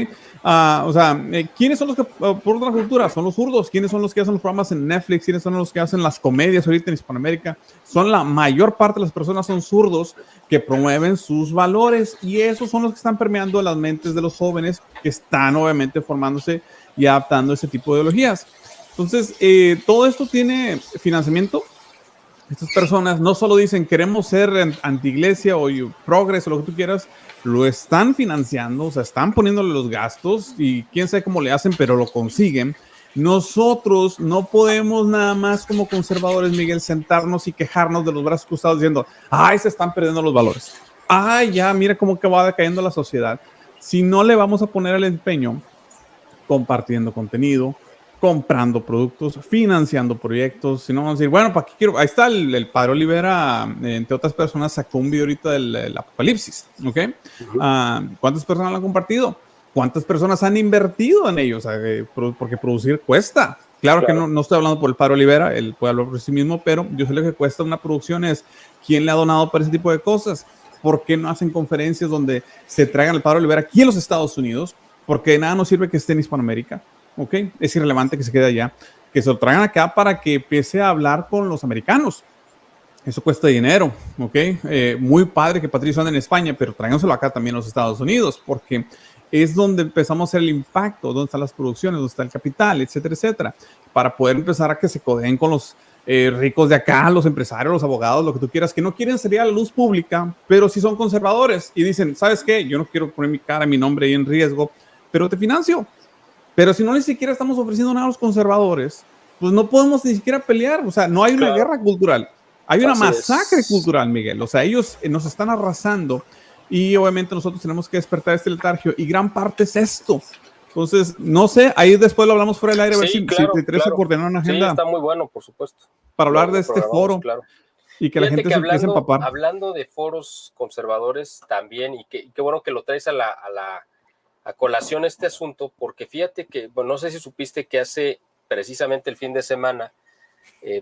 O sea, ¿quiénes son los que aportan cultura? Son los zurdos. ¿Quiénes son los que hacen los programas en Netflix? ¿Quiénes son los que hacen las comedias ahorita en Hispanoamérica? Son la mayor parte de las personas son zurdos que promueven sus valores, y esos son los que están permeando las mentes de los jóvenes que están obviamente formándose y adaptando ese tipo de ideologías. Entonces, todo esto tiene financiamiento. Estas personas no solo dicen queremos ser anti-iglesia o progres o lo que tú quieras, lo están financiando, o sea, están poniéndole los gastos y quién sabe cómo le hacen, pero lo consiguen. Nosotros no podemos nada más como conservadores, Miguel, sentarnos y quejarnos de los brazos cruzados diciendo, ay, se están perdiendo los valores. Ay, ya, mira cómo que va decayendo la sociedad. Si no le vamos a poner el empeño compartiendo contenido, comprando productos, financiando proyectos, si no vamos a decir, bueno, ¿para qué quiero? Ahí está el Padre Olivera, entre otras personas, sacó un video ahorita del Apocalipsis, ¿ok? ¿Cuántas personas lo han compartido? ¿Cuántas personas han invertido en ellos? Porque producir cuesta. Claro que no estoy hablando por el Padre Olivera, él puede hablar por sí mismo, pero yo sé lo que cuesta una producción es quién le ha donado para ese tipo de cosas. ¿Por qué no hacen conferencias donde se traigan al Padre Olivera aquí en los Estados Unidos? Porque nada nos sirve que esté en Hispanoamérica. ¿Ok? Es irrelevante que se quede allá, que se lo traigan acá para que empiece a hablar con los americanos. Eso cuesta dinero, ¿ok? Muy padre que Patricio ande en España, pero tráiganselo acá también a los Estados Unidos, porque es donde empezamos a hacer el impacto, donde están las producciones, donde está el capital, etcétera, etcétera, para poder empezar a que se codeen con los ricos de acá, los empresarios, los abogados, lo que tú quieras, que no quieren salir a la luz pública, pero sí son conservadores y dicen, ¿sabes qué? Yo no quiero poner mi cara, mi nombre ahí en riesgo, pero te financio. Pero si no ni siquiera estamos ofreciendo nada a los conservadores, pues no podemos ni siquiera pelear. O sea, no hay una guerra cultural. Hay una masacre cultural, Miguel. O sea, ellos nos están arrasando y obviamente nosotros tenemos que despertar este letargio y gran parte es esto. Entonces, no sé, ahí después lo hablamos fuera del aire, a ver si te interesa coordinar una agenda. Sí, está muy bueno, por supuesto. Para hablar de este foro. Claro. Y que la gente se empiece a empapar. Hablando de foros conservadores también, y qué bueno que lo traes a colación este asunto, porque fíjate que, bueno, no sé si supiste que hace precisamente el fin de semana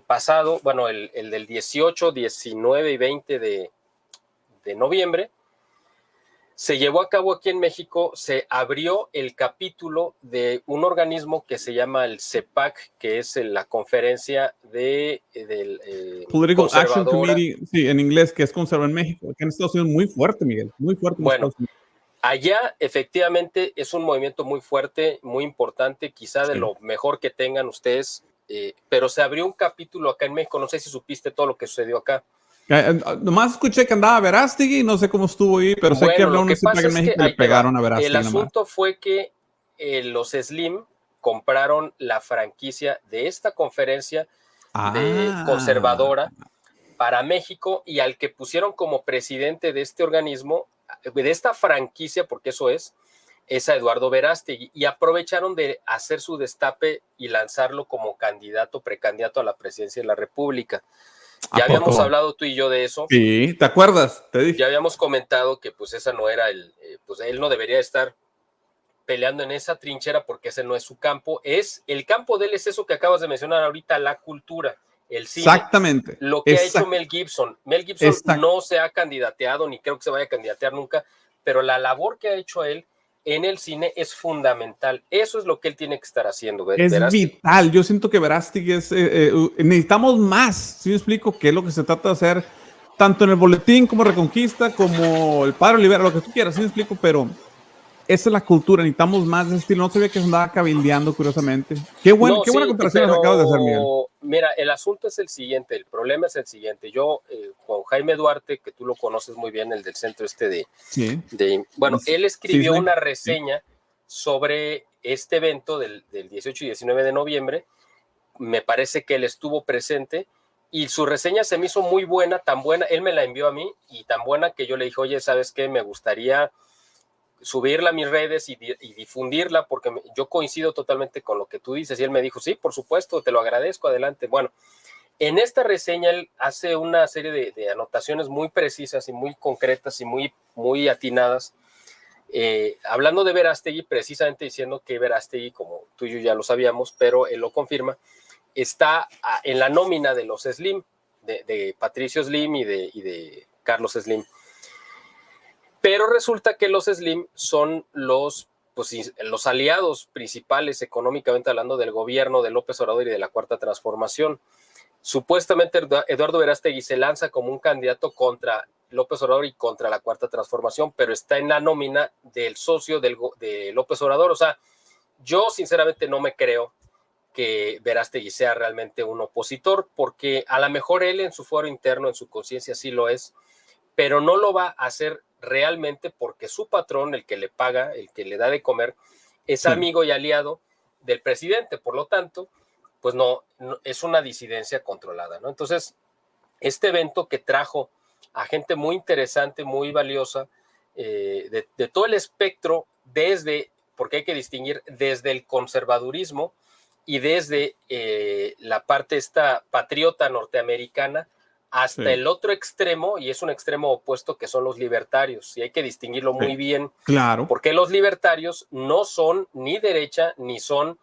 pasado, bueno, el del 18, 19 y 20 de noviembre, se llevó a cabo aquí en México, se abrió el capítulo de un organismo que se llama el CEPAC, que es la conferencia del Political Action Committee, sí, en inglés, que es conservador en México, que en Estados Unidos muy fuerte, Miguel, muy fuerte. Bueno, allá efectivamente es un movimiento muy fuerte, muy importante, quizá de lo mejor que tengan ustedes, pero se abrió un capítulo acá en México, no sé si supiste todo lo que sucedió acá. Nomás escuché que andaba Verástegui, no sé cómo estuvo ahí, pero sé que habló un CEPAC en México y le pegaron a Verástegui. El asunto fue que los Slim compraron la franquicia de esta conferencia conservadora para México, y al que pusieron como presidente de este organismo, de esta franquicia, porque eso es a Eduardo Verástegui, y aprovecharon de hacer su destape y lanzarlo como precandidato a la presidencia de la República. Ya habíamos hablado tú y yo de eso. Sí, ¿te acuerdas? Te dije. Ya habíamos comentado que pues esa no era pues él no debería estar peleando en esa trinchera porque ese no es su campo. El campo de él es eso que acabas de mencionar ahorita, la cultura, el cine. Exactamente. Lo que ha hecho Mel Gibson. Mel Gibson no se ha candidateado, ni creo que se vaya a candidatear nunca, pero la labor que ha hecho él en el cine es fundamental. Eso es lo que él tiene que estar haciendo. Es vital. Yo siento que Verástegui necesitamos más. ¿Sí me explico? ¿Qué es lo que se trata de hacer? Tanto en el boletín como Reconquista, como el Padre Olivera, lo que tú quieras, ¿sí me explico? Pero esa es la cultura. Necesitamos más de ese estilo. No sabía que se andaba cabildeando, curiosamente. Qué buena comparación nos acabas de hacer, Miguel. Mira, el asunto es el siguiente. El problema es el siguiente. Yo, con Jaime Duarte, que tú lo conoces muy bien, el del centro bueno, él escribió una reseña sobre este evento del 18 y 19 de noviembre. Me parece que él estuvo presente y su reseña se me hizo muy buena, tan buena, él me la envió a mí, y tan buena que yo le dije, oye, ¿sabes qué? Me gustaría subirla a mis redes y difundirla, porque yo coincido totalmente con lo que tú dices. Y él me dijo, sí, por supuesto, te lo agradezco, adelante. Bueno, en esta reseña él hace una serie de anotaciones muy precisas y muy concretas y muy atinadas, hablando de Verástegui, precisamente diciendo que Verástegui, como tú y yo ya lo sabíamos, pero él lo confirma, está en la nómina de los Slim, de Patricio Slim y de Carlos Slim. Pero resulta que los Slim son los aliados principales, económicamente hablando, del gobierno de López Obrador y de la Cuarta Transformación. Supuestamente Eduardo Verástegui se lanza como un candidato contra López Obrador y contra la Cuarta Transformación, pero está en la nómina del socio de López Obrador. O sea, yo sinceramente no me creo que Verástegui sea realmente un opositor, porque a lo mejor él en su fuero interno, en su conciencia sí lo es, pero no lo va a hacer realmente porque su patrón, el que le paga, el que le da de comer, es amigo y aliado del presidente. Por lo tanto, pues no es una disidencia controlada, ¿no? Entonces, este evento que trajo a gente muy interesante, muy valiosa, de todo el espectro, porque hay que distinguir desde el conservadurismo y desde la parte esta patriota norteamericana, hasta el otro extremo, y es un extremo opuesto, que son los libertarios, y hay que distinguirlo muy bien, claro, porque los libertarios no son ni derecha, ni son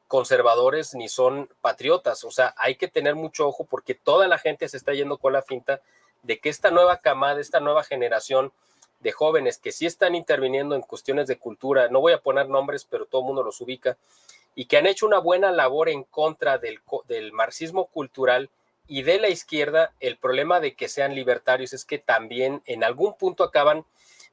conservadores, ni son patriotas. O sea, hay que tener mucho ojo, porque toda la gente se está yendo con la finta de que esta nueva camada, esta nueva generación de jóvenes que sí están interviniendo en cuestiones de cultura, no voy a poner nombres, pero todo el mundo los ubica, y que han hecho una buena labor en contra del marxismo cultural y de la izquierda. El problema de que sean libertarios es que también en algún punto acaban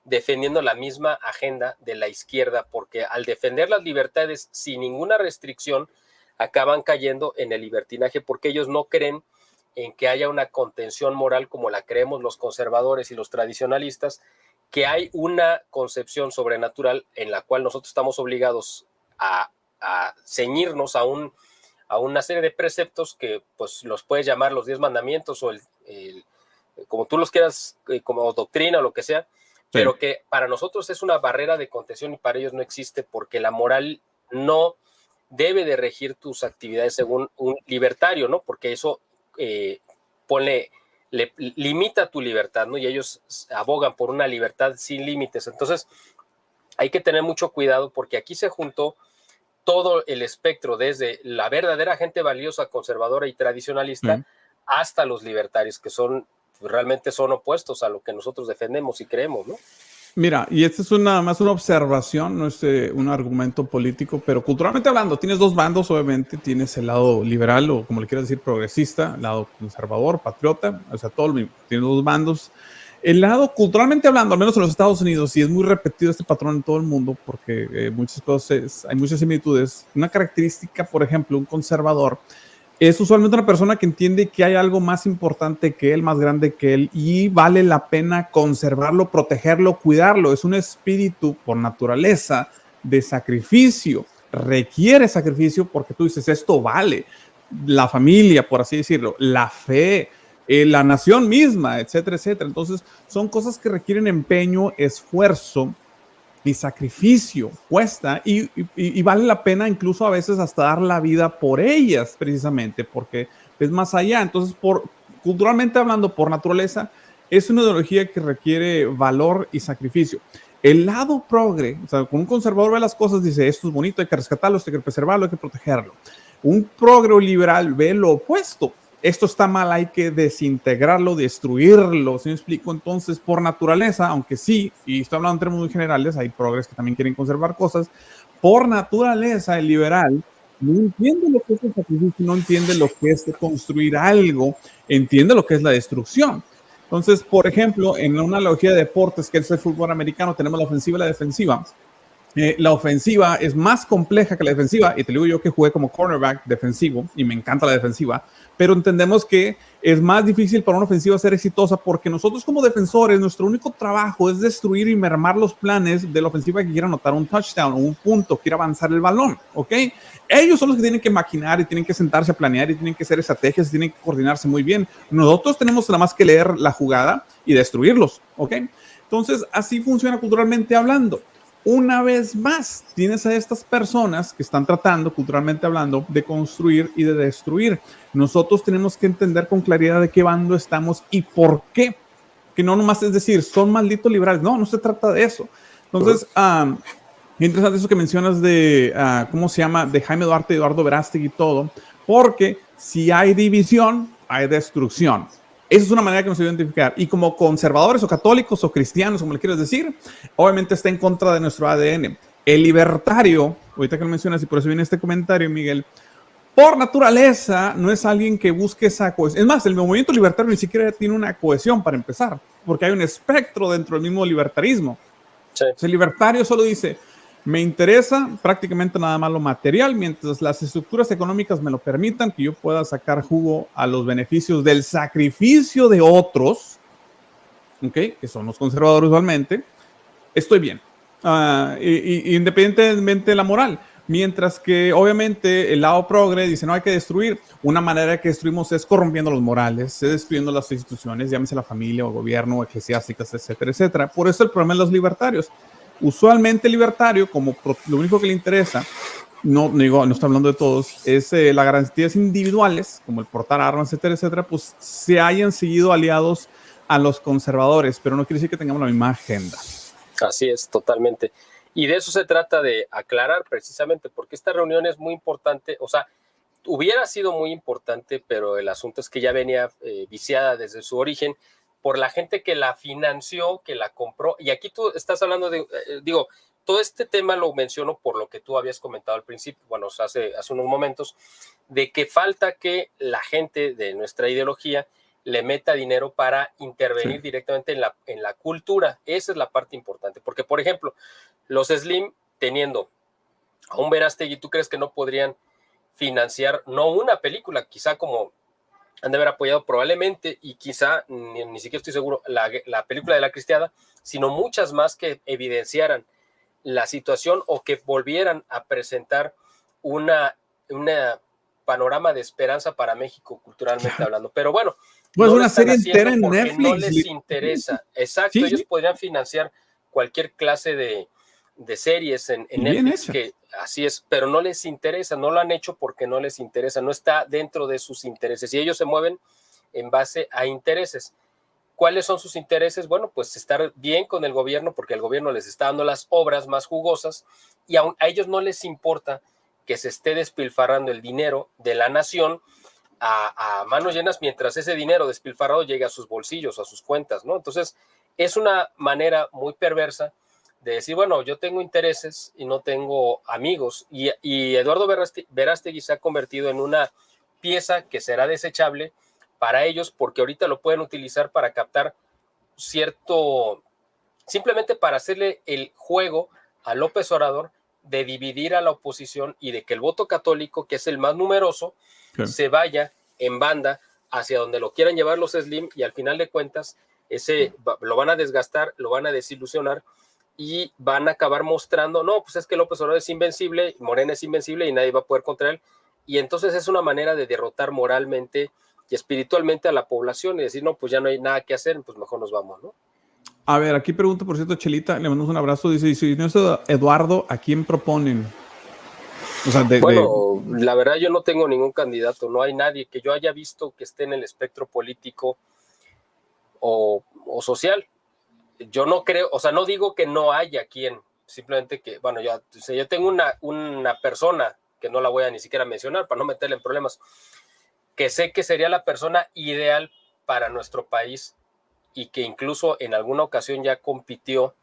defendiendo la misma agenda de la izquierda, porque al defender las libertades sin ninguna restricción, acaban cayendo en el libertinaje, porque ellos no creen en que haya una contención moral como la creemos los conservadores y los tradicionalistas, que hay una concepción sobrenatural en la cual nosotros estamos obligados a a ceñirnos a una serie de preceptos que pues los puedes llamar los 10 mandamientos o como tú los quieras, como doctrina o lo que sea, pero Sí. que para nosotros es una barrera de contención y para ellos no existe, porque la moral no debe de regir tus actividades según un libertario, ¿no? Porque eso limita tu libertad, ¿no? Y ellos abogan por una libertad sin límites. Entonces, hay que tener mucho cuidado porque aquí se juntó todo el espectro, desde la verdadera gente valiosa, conservadora y tradicionalista, Sí. hasta los libertarios, que realmente son opuestos a lo que nosotros defendemos y creemos, ¿no? Mira, y esta es más una observación, no es un argumento político, pero culturalmente hablando, tienes dos bandos, obviamente, tienes el lado liberal o como le quieras decir, progresista, el lado conservador, patriota, o sea, todo lo mismo, tienes dos bandos. El lado culturalmente hablando, al menos en los Estados Unidos, y es muy repetido este patrón en todo el mundo, porque muchas cosas, hay muchas similitudes. Una característica, por ejemplo, un conservador es usualmente una persona que entiende que hay algo más importante que él, más grande que él, y vale la pena conservarlo, protegerlo, cuidarlo. Es un espíritu por naturaleza de sacrificio. Requiere sacrificio porque tú dices, esto vale. La familia, por así decirlo, la fe, la nación misma, etcétera, etcétera. Entonces, son cosas que requieren empeño, esfuerzo y sacrificio, cuesta y vale la pena incluso a veces hasta dar la vida por ellas, precisamente, porque es más allá. Entonces, culturalmente hablando, por naturaleza, es una ideología que requiere valor y sacrificio. El lado progre, o sea, con un conservador ve las cosas, dice, esto es bonito, hay que rescatarlo, hay que preservarlo, hay que protegerlo. Un progre liberal ve lo opuesto, esto está mal, hay que desintegrarlo, destruirlo, ¿sí me explico? Entonces, por naturaleza, aunque sí, y estoy hablando en términos muy generales, hay progres que también quieren conservar cosas, por naturaleza el liberal no entiende lo que es el sacrificio, no entiende lo que es construir algo, entiende lo que es la destrucción. Entonces, por ejemplo, en una analogía de deportes, que es el fútbol americano, tenemos la ofensiva y la defensiva. La ofensiva es más compleja que la defensiva, y te digo yo que jugué como cornerback defensivo y me encanta la defensiva, pero entendemos que es más difícil para una ofensiva ser exitosa porque nosotros como defensores, nuestro único trabajo es destruir y mermar los planes de la ofensiva que quiera anotar un touchdown o un punto, quiera avanzar el balón, ¿ok? Ellos son los que tienen que maquinar y tienen que sentarse a planear y tienen que hacer estrategias y tienen que coordinarse muy bien. Nosotros tenemos nada más que leer la jugada y destruirlos, ¿ok? Entonces, así funciona culturalmente hablando. Una vez más, tienes a estas personas que están tratando, culturalmente hablando, de construir y de destruir. Nosotros tenemos que entender con claridad de qué bando estamos y por qué. Que no nomás es decir, son malditos liberales. No, no se trata de eso. Entonces, interesante eso que mencionas de, ¿cómo se llama? De Jaime Duarte, Eduardo Verástegui y todo. Porque si hay división, hay destrucción. Esa es una manera que nos identificar. Y como conservadores o católicos o cristianos, como le quieras decir, obviamente está en contra de nuestro ADN. El libertario, ahorita que lo mencionas y por eso viene este comentario, Miguel, por naturaleza no es alguien que busque esa cohesión. Es más, el movimiento libertario ni siquiera tiene una cohesión para empezar, porque hay un espectro dentro del mismo libertarismo. Sí. El libertario solo dice, me interesa prácticamente nada más lo material, mientras las estructuras económicas me lo permitan, que yo pueda sacar jugo a los beneficios del sacrificio de otros, ¿okay? Que son los conservadores usualmente, estoy bien. Independientemente de la moral. Mientras que obviamente el lado progre dice no hay que destruir. Una manera que destruimos es corrompiendo los morales, destruyendo las instituciones, llámese la familia o gobierno, o eclesiásticas, etcétera, etcétera. Por eso el problema de los libertarios. Usualmente el libertario, como lo único que le interesa, no estoy hablando de todos, es las garantías individuales, como el portar armas, etcétera, etcétera, pues se hayan seguido aliados a los conservadores, pero no quiere decir que tengamos la misma agenda. Así es, totalmente. Y de eso se trata de aclarar precisamente, porque esta reunión es muy importante, o sea, hubiera sido muy importante, pero el asunto es que ya venía viciada desde su origen por la gente que la financió, que la compró. Y aquí tú estás hablando de, todo este tema lo menciono por lo que tú habías comentado al principio, bueno, hace unos momentos, de que falta que la gente de nuestra ideología le meta dinero para intervenir directamente en la cultura. Esa es la parte importante, porque, por ejemplo, los Slim teniendo a un Verástegui, ¿tú crees que no podrían financiar, no una película, quizá como han de haber apoyado probablemente, y quizá, ni siquiera estoy seguro, la película de La Cristiada, sino muchas más que evidenciaran la situación o que volvieran a presentar una panorama de esperanza para México culturalmente hablando. Pero bueno, pues no una lo están serie entera haciendo en porque Netflix. no les interesa. Exacto, Sí, ellos podrían financiar cualquier clase de series en Netflix, que así es, pero no les interesa, no lo han hecho porque no les interesa, no está dentro de sus intereses y ellos se mueven en base a intereses. ¿Cuáles son sus intereses? Bueno, pues estar bien con el gobierno porque el gobierno les está dando las obras más jugosas y a ellos no les importa que se esté despilfarrando el dinero de la nación a manos llenas mientras ese dinero despilfarrado llegue a sus bolsillos, a sus cuentas, ¿no? Entonces, es una manera muy perversa de decir, bueno, yo tengo intereses y no tengo amigos. Y Eduardo Verástegui se ha convertido en una pieza que será desechable para ellos porque ahorita lo pueden utilizar para captar simplemente para hacerle el juego a López Obrador de dividir a la oposición y de que el voto católico, que es el más numeroso, se vaya en banda hacia donde lo quieran llevar los Slim y al final de cuentas lo van a desgastar, lo van a desilusionar y van a acabar mostrando, no, pues es que López Obrador es invencible, Morena es invencible y nadie va a poder contra él. Y entonces es una manera de derrotar moralmente y espiritualmente a la población y decir, no, pues ya no hay nada que hacer, pues mejor nos vamos, ¿no? A ver, aquí pregunta, por cierto, Chelita, le mandamos un abrazo. Dice, si no es Eduardo, ¿a quién proponen? O sea, la verdad yo no tengo ningún candidato, no hay nadie que yo haya visto que esté en el espectro político o social. Yo no creo, o sea, no digo que no haya quien, simplemente que, bueno, yo tengo una persona que no la voy a ni siquiera mencionar para no meterle en problemas, que sé que sería la persona ideal para nuestro país y que incluso en alguna ocasión ya compitió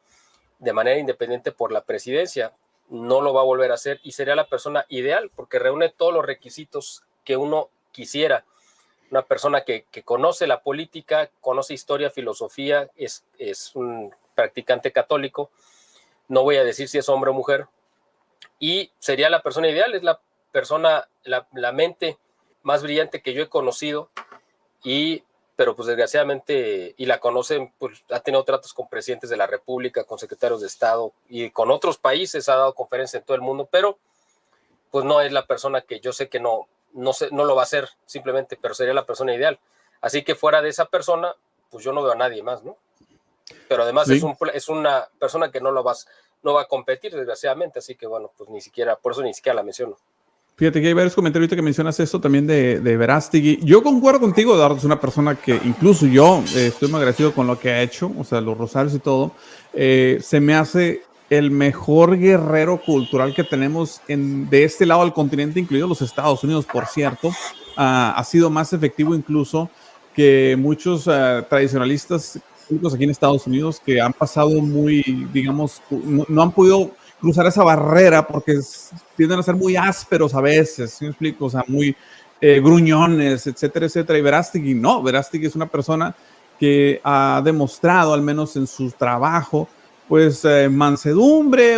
de manera independiente por la presidencia. No lo va a volver a hacer y sería la persona ideal porque reúne todos los requisitos que uno quisiera. Una persona que conoce la política, conoce historia, filosofía, es un practicante católico, no voy a decir si es hombre o mujer, y sería la persona ideal, es la persona, la mente más brillante que yo he conocido, pero pues desgraciadamente, y la conocen, pues ha tenido tratos con presidentes de la República, con secretarios de Estado y con otros países, ha dado conferencias en todo el mundo, pero pues no es la persona que yo sé que no lo va a hacer simplemente, pero sería la persona ideal. Así que fuera de esa persona, pues yo no veo a nadie más, ¿no? Pero además sí. es una persona que no va a competir, desgraciadamente, así que bueno, pues por eso ni siquiera la menciono. Fíjate que hay varios comentarios ahorita que mencionas esto también de Verástegui. Yo concuerdo contigo, Eduardo, es una persona que incluso yo estoy muy agradecido con lo que ha hecho, o sea, los rosarios y todo. Se me hace el mejor guerrero cultural que tenemos de este lado del continente, incluidos los Estados Unidos, por cierto. Ha sido más efectivo incluso que muchos tradicionalistas aquí en Estados Unidos que han pasado muy, digamos, no han podido cruzar esa barrera porque tienden a ser muy ásperos a veces, ¿sí me explico? O sea, muy gruñones, etcétera, etcétera. Y Verástegui es una persona que ha demostrado, al menos en su trabajo, pues mansedumbre,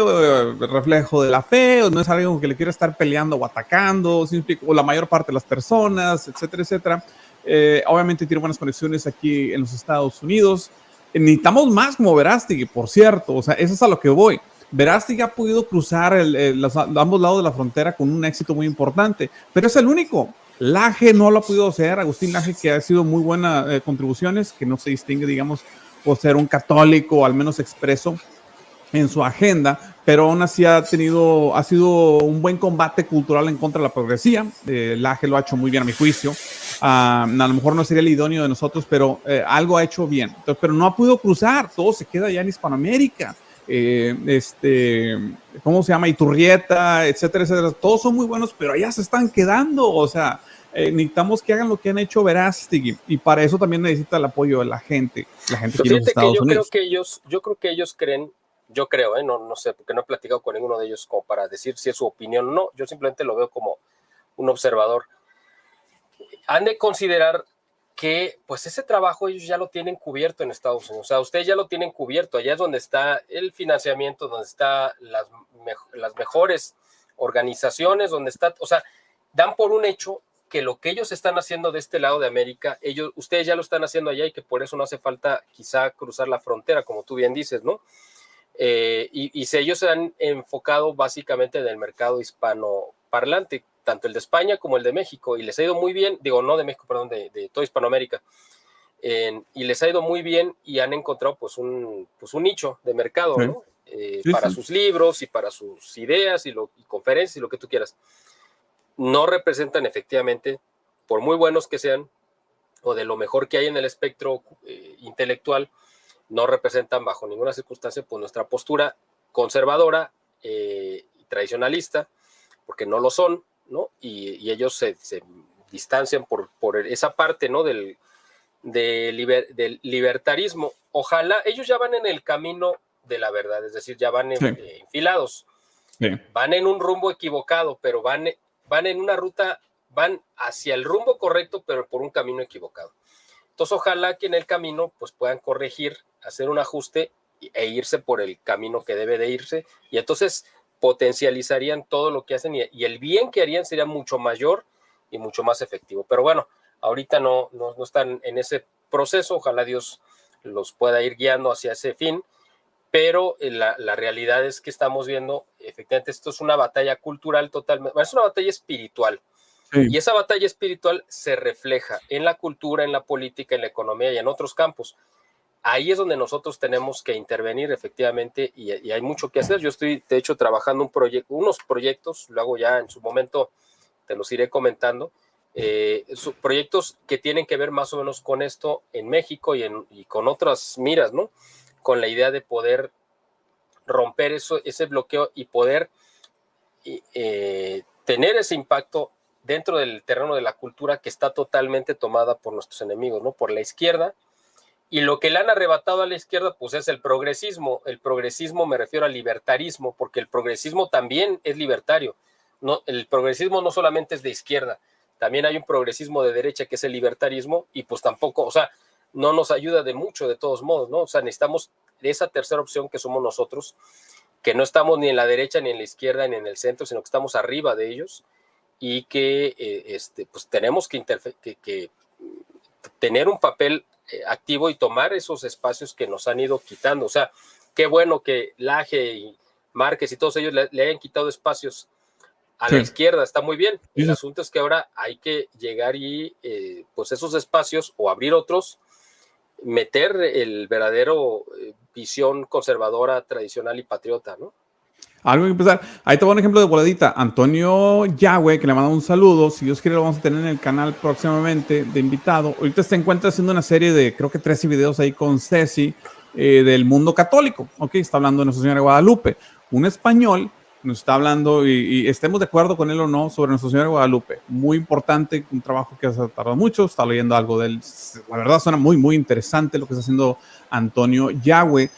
reflejo de la fe, o no es algo que le quiera estar peleando o atacando, ¿sí me explico? O la mayor parte de las personas, etcétera, etcétera. Obviamente tiene buenas conexiones aquí en los Estados Unidos. Necesitamos más como Verástegui, por cierto, o sea, eso es a lo que voy. Verástegui ha podido cruzar ambos lados de la frontera con un éxito muy importante, pero es el único. Laje no lo ha podido hacer. Agustín Laje, que ha sido muy buenas contribuciones, que no se distingue, digamos, por ser un católico, al menos expreso en su agenda, pero aún así ha sido un buen combate cultural en contra de la progresía. Laje lo ha hecho muy bien a mi juicio. A lo mejor no sería el idóneo de nosotros, pero algo ha hecho bien. Entonces, pero no ha podido cruzar, todo se queda ya en Hispanoamérica. ¿Cómo se llama? Iturrieta, etcétera, etcétera. Todos son muy buenos, pero allá se están quedando. O sea, necesitamos que hagan lo que han hecho Verástegui y para eso también necesita el apoyo de la gente aquí en los Estados Unidos. Yo creo que ellos creen, no sé, porque no he platicado con ninguno de ellos como para decir si es su opinión o no. Yo simplemente lo veo como un observador. Han de considerar que pues ese trabajo ellos ya lo tienen cubierto en Estados Unidos. O sea, ustedes ya lo tienen cubierto. Allá es donde está el financiamiento, donde están las mejores organizaciones, donde está, o sea, dan por un hecho que lo que ellos están haciendo de este lado de América, ustedes ya lo están haciendo allá y que por eso no hace falta quizá cruzar la frontera, como tú bien dices, ¿no? Y si ellos se han enfocado básicamente en el mercado parlante, tanto el de España como el de México, y les ha ido muy bien, digo, no de México, perdón, de toda Hispanoamérica, y les ha ido muy bien y han encontrado pues un nicho de mercado, Sí. ¿no? Sí, Para sí. sus libros y para sus ideas y conferencias y lo que tú quieras. No representan efectivamente, por muy buenos que sean, o de lo mejor que hay en el espectro intelectual, no representan bajo ninguna circunstancia pues nuestra postura conservadora y tradicionalista, porque no lo son, ¿no? Y ellos se distancian por esa parte, ¿no? Del libertarismo. Ojalá, ellos ya van en el camino de la verdad, es decir, ya van enfilados, Sí. van en un rumbo equivocado, pero van en una ruta, van hacia el rumbo correcto, pero por un camino equivocado. Entonces, ojalá que en el camino pues puedan corregir, hacer un ajuste e irse por el camino que debe de irse, y entonces potencializarían todo lo que hacen y el bien que harían sería mucho mayor y mucho más efectivo. Pero bueno, ahorita no están en ese proceso, ojalá Dios los pueda ir guiando hacia ese fin, pero la realidad es que estamos viendo, efectivamente, esto es una batalla cultural totalmente, es una batalla espiritual. Sí. Y esa batalla espiritual se refleja en la cultura, en la política, en la economía y en otros campos. Ahí es donde nosotros tenemos que intervenir efectivamente y hay mucho que hacer. Yo estoy, de hecho, trabajando unos proyectos, luego ya en su momento te los iré comentando, proyectos que tienen que ver más o menos con esto en México y con otras miras, ¿no? Con la idea de poder romper ese bloqueo y poder tener ese impacto dentro del terreno de la cultura que está totalmente tomada por nuestros enemigos, ¿no? Por la izquierda. Y lo que le han arrebatado a la izquierda, pues es el progresismo. El progresismo me refiero al libertarismo, porque el progresismo también es libertario. No, el progresismo no solamente es de izquierda, también hay un progresismo de derecha que es el libertarismo, y pues tampoco, o sea, no nos ayuda de mucho de todos modos, ¿no? O sea, necesitamos esa tercera opción que somos nosotros, que no estamos ni en la derecha, ni en la izquierda, ni en el centro, sino que estamos arriba de ellos, y que pues tenemos que tener un papel activo y tomar esos espacios que nos han ido quitando. O sea, qué bueno que Laje y Márquez y todos ellos le hayan quitado espacios a la izquierda, está muy bien. El asunto es que ahora hay que llegar y pues esos espacios o abrir otros, meter el verdadero visión conservadora, tradicional y patriota, ¿no? Algo que empezar. Ahí te voy a un ejemplo de voladita. Antonio Yahweh, que le manda un saludo. Si Dios quiere, lo vamos a tener en el canal próximamente de invitado. Ahorita se encuentra haciendo una serie de, creo que 13 videos ahí con Ceci del mundo católico. Ok, está hablando de Nuestra Señora de Guadalupe. Un español nos está hablando y estemos de acuerdo con él o no sobre Nuestra Señora de Guadalupe. Muy importante, un trabajo que ha tardado mucho. Está leyendo algo de él. La verdad suena muy, muy interesante lo que está haciendo Antonio Yahweh.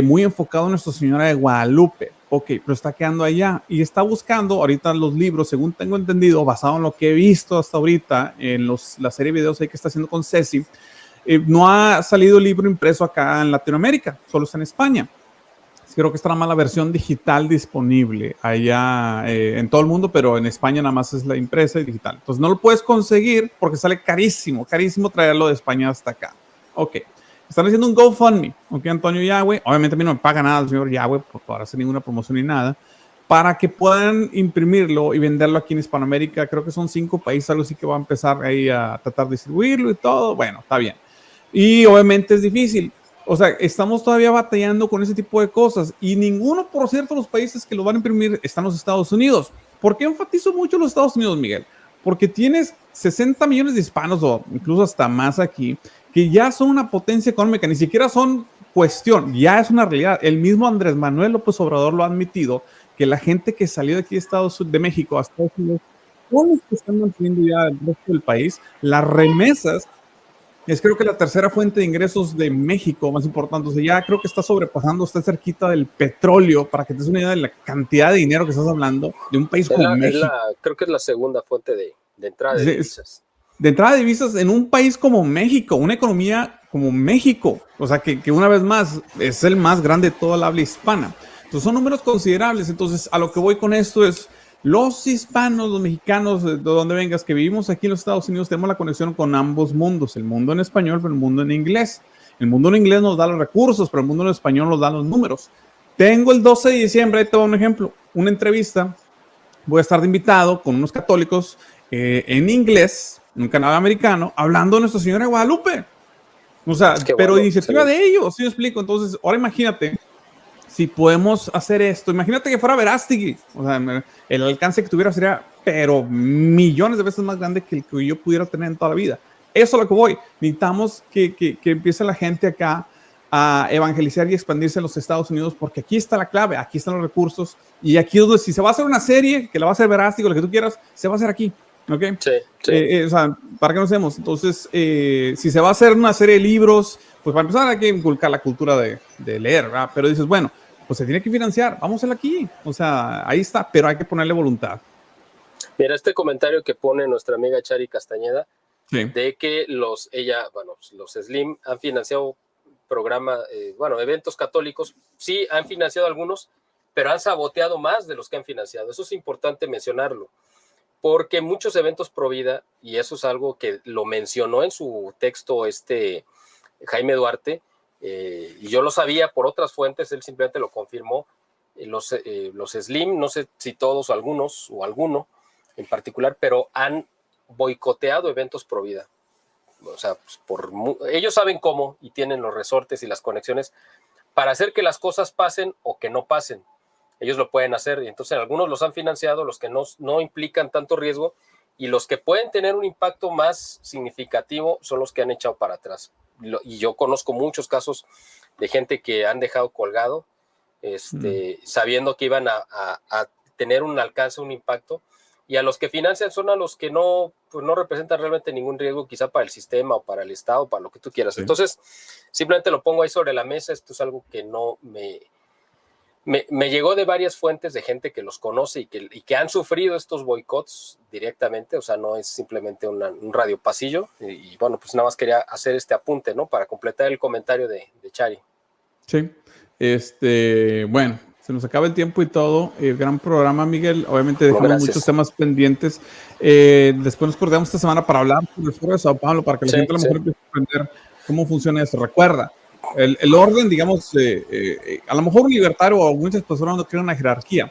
Muy enfocado en Nuestra Señora de Guadalupe. Ok, pero está quedando allá y está buscando ahorita los libros, según tengo entendido, basado en lo que he visto hasta ahorita en la serie de videos ahí que está haciendo con Ceci. No ha salido el libro impreso acá en Latinoamérica, solo está en España. Creo que está nada más la versión digital disponible allá en todo el mundo, pero en España nada más es la impresa y digital. Entonces no lo puedes conseguir porque sale carísimo, carísimo traerlo de España hasta acá. Ok. Están haciendo un GoFundMe, ok, Antonio Yahweh. Obviamente a mí no me paga nada el señor Yahweh por hacer ninguna promoción ni nada, para que puedan imprimirlo y venderlo aquí en Hispanoamérica. Creo que son 5 países, algo así que va a empezar ahí a tratar de distribuirlo y todo. Bueno, está bien. Y obviamente es difícil. O sea, estamos todavía batallando con ese tipo de cosas y ninguno, por cierto, los países que lo van a imprimir están los Estados Unidos. ¿Por qué enfatizo mucho los Estados Unidos, Miguel? Porque tienes 60 millones de hispanos o incluso hasta más aquí, que ya son una potencia económica, ni siquiera son cuestión, ya es una realidad. El mismo Andrés Manuel López Obrador lo ha admitido, que la gente que salió de aquí de México a Estados Unidos, todos los que están manteniendo ya el resto del país, las remesas, es creo que la tercera fuente de ingresos de México más importante. O sea, ya creo que está sobrepasando, está cerquita del petróleo, para que te des una idea de la cantidad de dinero que estás hablando de un país como México. Creo que es la segunda fuente de entrada de divisas. De entrada de divisas en un país como México, una economía como México, o sea, que una vez más es el más grande de toda la habla hispana. Entonces son números considerables. Entonces a lo que voy con esto es, los hispanos, los mexicanos, de donde vengas, que vivimos aquí en los Estados Unidos, tenemos la conexión con ambos mundos, el mundo en español, pero el mundo en inglés. El mundo en inglés nos da los recursos, pero el mundo en español nos da los números. Tengo el 12 de diciembre, ahí te doy un ejemplo, una entrevista voy a estar de invitado con unos católicos en inglés, en un canal americano, hablando de Nuestra Señora de Guadalupe. O sea, Qué pero bueno, iniciativa excelente. de ellos, ¿sí me explico? Entonces, ahora imagínate si podemos hacer esto. Imagínate que fuera Verástegui. O sea, el alcance que tuviera sería, pero millones de veces más grande que el que yo pudiera tener en toda la vida. Eso es lo que voy. Necesitamos que empiece la gente acá a evangelizar y expandirse en los Estados Unidos, porque aquí está la clave, aquí están los recursos, y aquí es donde si se va a hacer una serie, que la va a hacer Verástegui, lo que tú quieras, se va a hacer aquí. ¿Ok? Sí, sí. O sea, ¿para qué nos hacemos? Entonces, si se va a hacer una serie de libros, pues para empezar hay que inculcar la cultura de leer, ¿verdad? Pero dices, bueno, pues se tiene que financiar, vamos a hacerlo aquí. O sea, ahí está, pero hay que ponerle voluntad. Mira, este comentario que pone nuestra amiga Chari Castañeda, Sí. de que los Slim han financiado eventos católicos, sí han financiado algunos, pero han saboteado más de los que han financiado. Eso es importante mencionarlo, porque muchos eventos pro vida, y eso es algo que lo mencionó en su texto Jaime Duarte, y yo lo sabía por otras fuentes, él simplemente lo confirmó. Los Slim, no sé si todos o algunos o alguno en particular, pero han boicoteado eventos pro vida. O sea, pues ellos saben cómo y tienen los resortes y las conexiones para hacer que las cosas pasen o que no pasen. Ellos lo pueden hacer, y entonces algunos los han financiado, los que no implican tanto riesgo, y los que pueden tener un impacto más significativo son los que han echado para atrás. Y yo conozco muchos casos de gente que han dejado colgado, sabiendo que iban a tener un alcance, un impacto, y a los que financian son a los que no representan realmente ningún riesgo, quizá para el sistema o para el Estado, para lo que tú quieras. Sí. Entonces, simplemente lo pongo ahí sobre la mesa. Esto es algo que no me llegó de varias fuentes de gente que los conoce y que han sufrido estos boicots directamente. O sea, no es simplemente un radio pasillo. Y bueno, pues nada más quería hacer este apunte, ¿no? Para completar el comentario de Chari. Sí. Bueno, se nos acaba el tiempo y todo. Gran programa, Miguel. Obviamente dejamos muchos temas pendientes. Después nos coordinamos esta semana para hablar sobre el Foro de Sao Paulo, para que la gente a lo mejor empiece a aprender cómo funciona eso. Recuerda, el orden, digamos, a lo mejor un libertario o muchas personas no creen una jerarquía.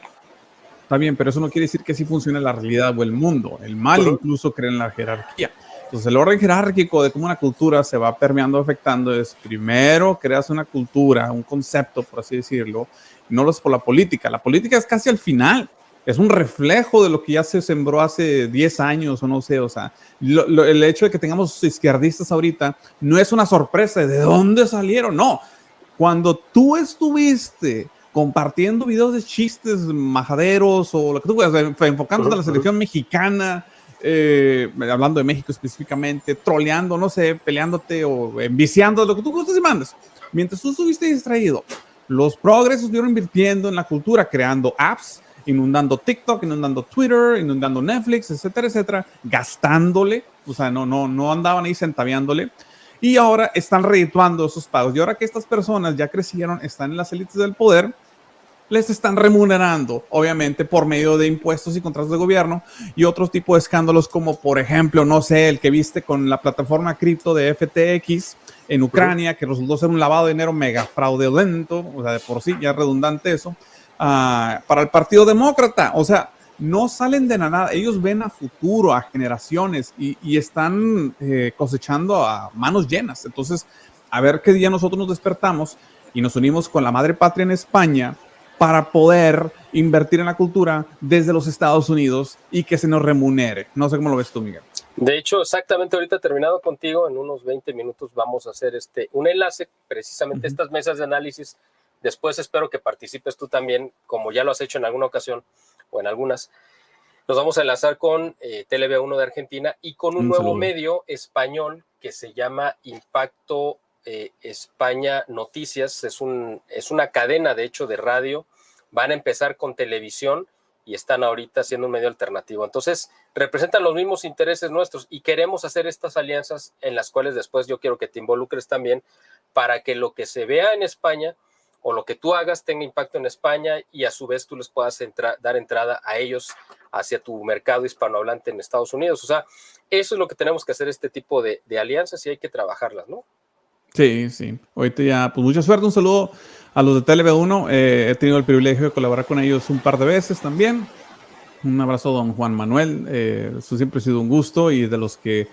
Está bien, pero eso no quiere decir que así funcione la realidad o el mundo. El mal incluso cree en la jerarquía. Entonces, el orden jerárquico de cómo una cultura se va permeando, afectando, es primero creas una cultura, un concepto, por así decirlo, no lo es por la política. La política es casi al final. Es un reflejo de lo que ya se sembró hace 10 años o no sé. O sea, el hecho de que tengamos izquierdistas ahorita no es una sorpresa. ¿De dónde salieron? No. Cuando tú estuviste compartiendo videos de chistes majaderos o lo que tú quieras, enfocándote en la selección mexicana, hablando de México específicamente, troleando, no sé, peleándote o enviciando, lo que tú gustes y mandes. Mientras tú estuviste distraído, los progresos estuvieron invirtiendo en la cultura, creando apps, inundando TikTok, inundando Twitter, inundando Netflix, etcétera, etcétera, gastándole, o sea, no andaban ahí centaveándole. Y ahora están redituando esos pagos. Y ahora que estas personas ya crecieron, están en las élites del poder, les están remunerando, obviamente, por medio de impuestos y contratos de gobierno y otros tipos de escándalos como, por ejemplo, no sé, el que viste con la plataforma cripto de FTX en Ucrania, que resultó ser un lavado de dinero mega fraudulento, o sea, de por sí ya es redundante eso, para el Partido Demócrata. O sea, no salen de nada, ellos ven a futuro, a generaciones y están cosechando a manos llenas. Entonces, a ver qué día nosotros nos despertamos y nos unimos con la madre patria en España para poder invertir en la cultura desde los Estados Unidos y que se nos remunere. No sé cómo lo ves tú, Miguel. De hecho, exactamente ahorita terminado contigo, en unos 20 minutos vamos a hacer un enlace, precisamente estas mesas de análisis. Después espero que participes tú también, como ya lo has hecho en alguna ocasión o en algunas. Nos vamos a enlazar con TLV1 de Argentina y con un nuevo medio español que se llama Impacto España Noticias. Es una cadena, de hecho, de radio. Van a empezar con televisión y están ahorita siendo un medio alternativo. Entonces, representan los mismos intereses nuestros y queremos hacer estas alianzas en las cuales después yo quiero que te involucres también para que lo que se vea en España o lo que tú hagas tenga impacto en España y a su vez tú les puedas dar entrada a ellos hacia tu mercado hispanohablante en Estados Unidos. O sea, eso es lo que tenemos que hacer, este tipo de alianzas, y hay que trabajarlas, ¿no? Sí, sí. Ahorita ya, pues mucha suerte. Un saludo a los de TLV1. He tenido el privilegio de colaborar con ellos un par de veces también. Un abrazo, don Juan Manuel. Eso siempre ha sido un gusto y de los que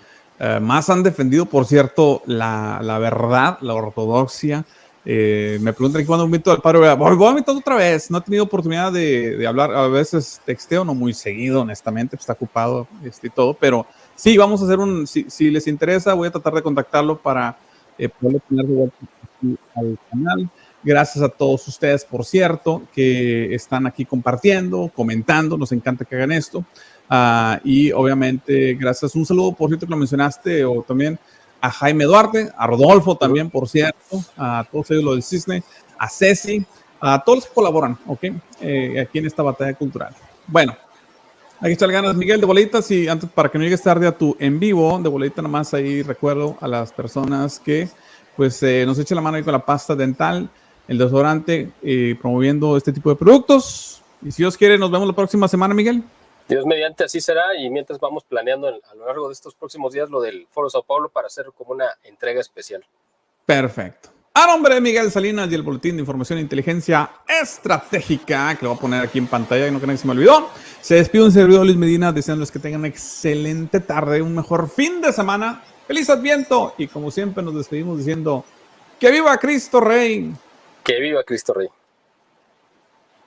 más han defendido, por cierto, la verdad, la ortodoxia. Me preguntan cuándo invito al padre. Voy a invitar otra vez. No he tenido oportunidad de hablar. A veces texteo, no muy seguido, honestamente, pues está ocupado y todo. Pero sí, vamos a hacer si les interesa, voy a tratar de contactarlo para poderlo tener de vuelta aquí al canal. Gracias a todos ustedes, por cierto, que están aquí compartiendo, comentando. Nos encanta que hagan esto. Y obviamente, gracias. Un saludo, por cierto, que lo mencionaste, o también a Jaime Duarte, a Rodolfo también, por cierto, a todos ellos, lo del Cisne, a Ceci, a todos los que colaboran, ¿ok? Aquí en esta batalla cultural. Bueno, aquí está el ganas, Miguel, de bolitas. Y antes, para que no llegues tarde a tu en vivo, de bolita nomás ahí recuerdo a las personas que pues nos echen la mano ahí con la pasta dental, el desodorante, promoviendo este tipo de productos. Y si Dios quiere, nos vemos la próxima semana, Miguel. Dios mediante, así será, y mientras vamos planeando a lo largo de estos próximos días lo del Foro Sao Paulo para hacer como una entrega especial. Perfecto. A nombre de Miguel Salinas y el Boletín de Información e Inteligencia Estratégica, que lo voy a poner aquí en pantalla, que no creo que se me olvidó, se despide un servidor, Luis Medina, deseándoles que tengan una excelente tarde, un mejor fin de semana, feliz Adviento, y como siempre nos despedimos diciendo, ¡que viva Cristo Rey! ¡Que viva Cristo Rey!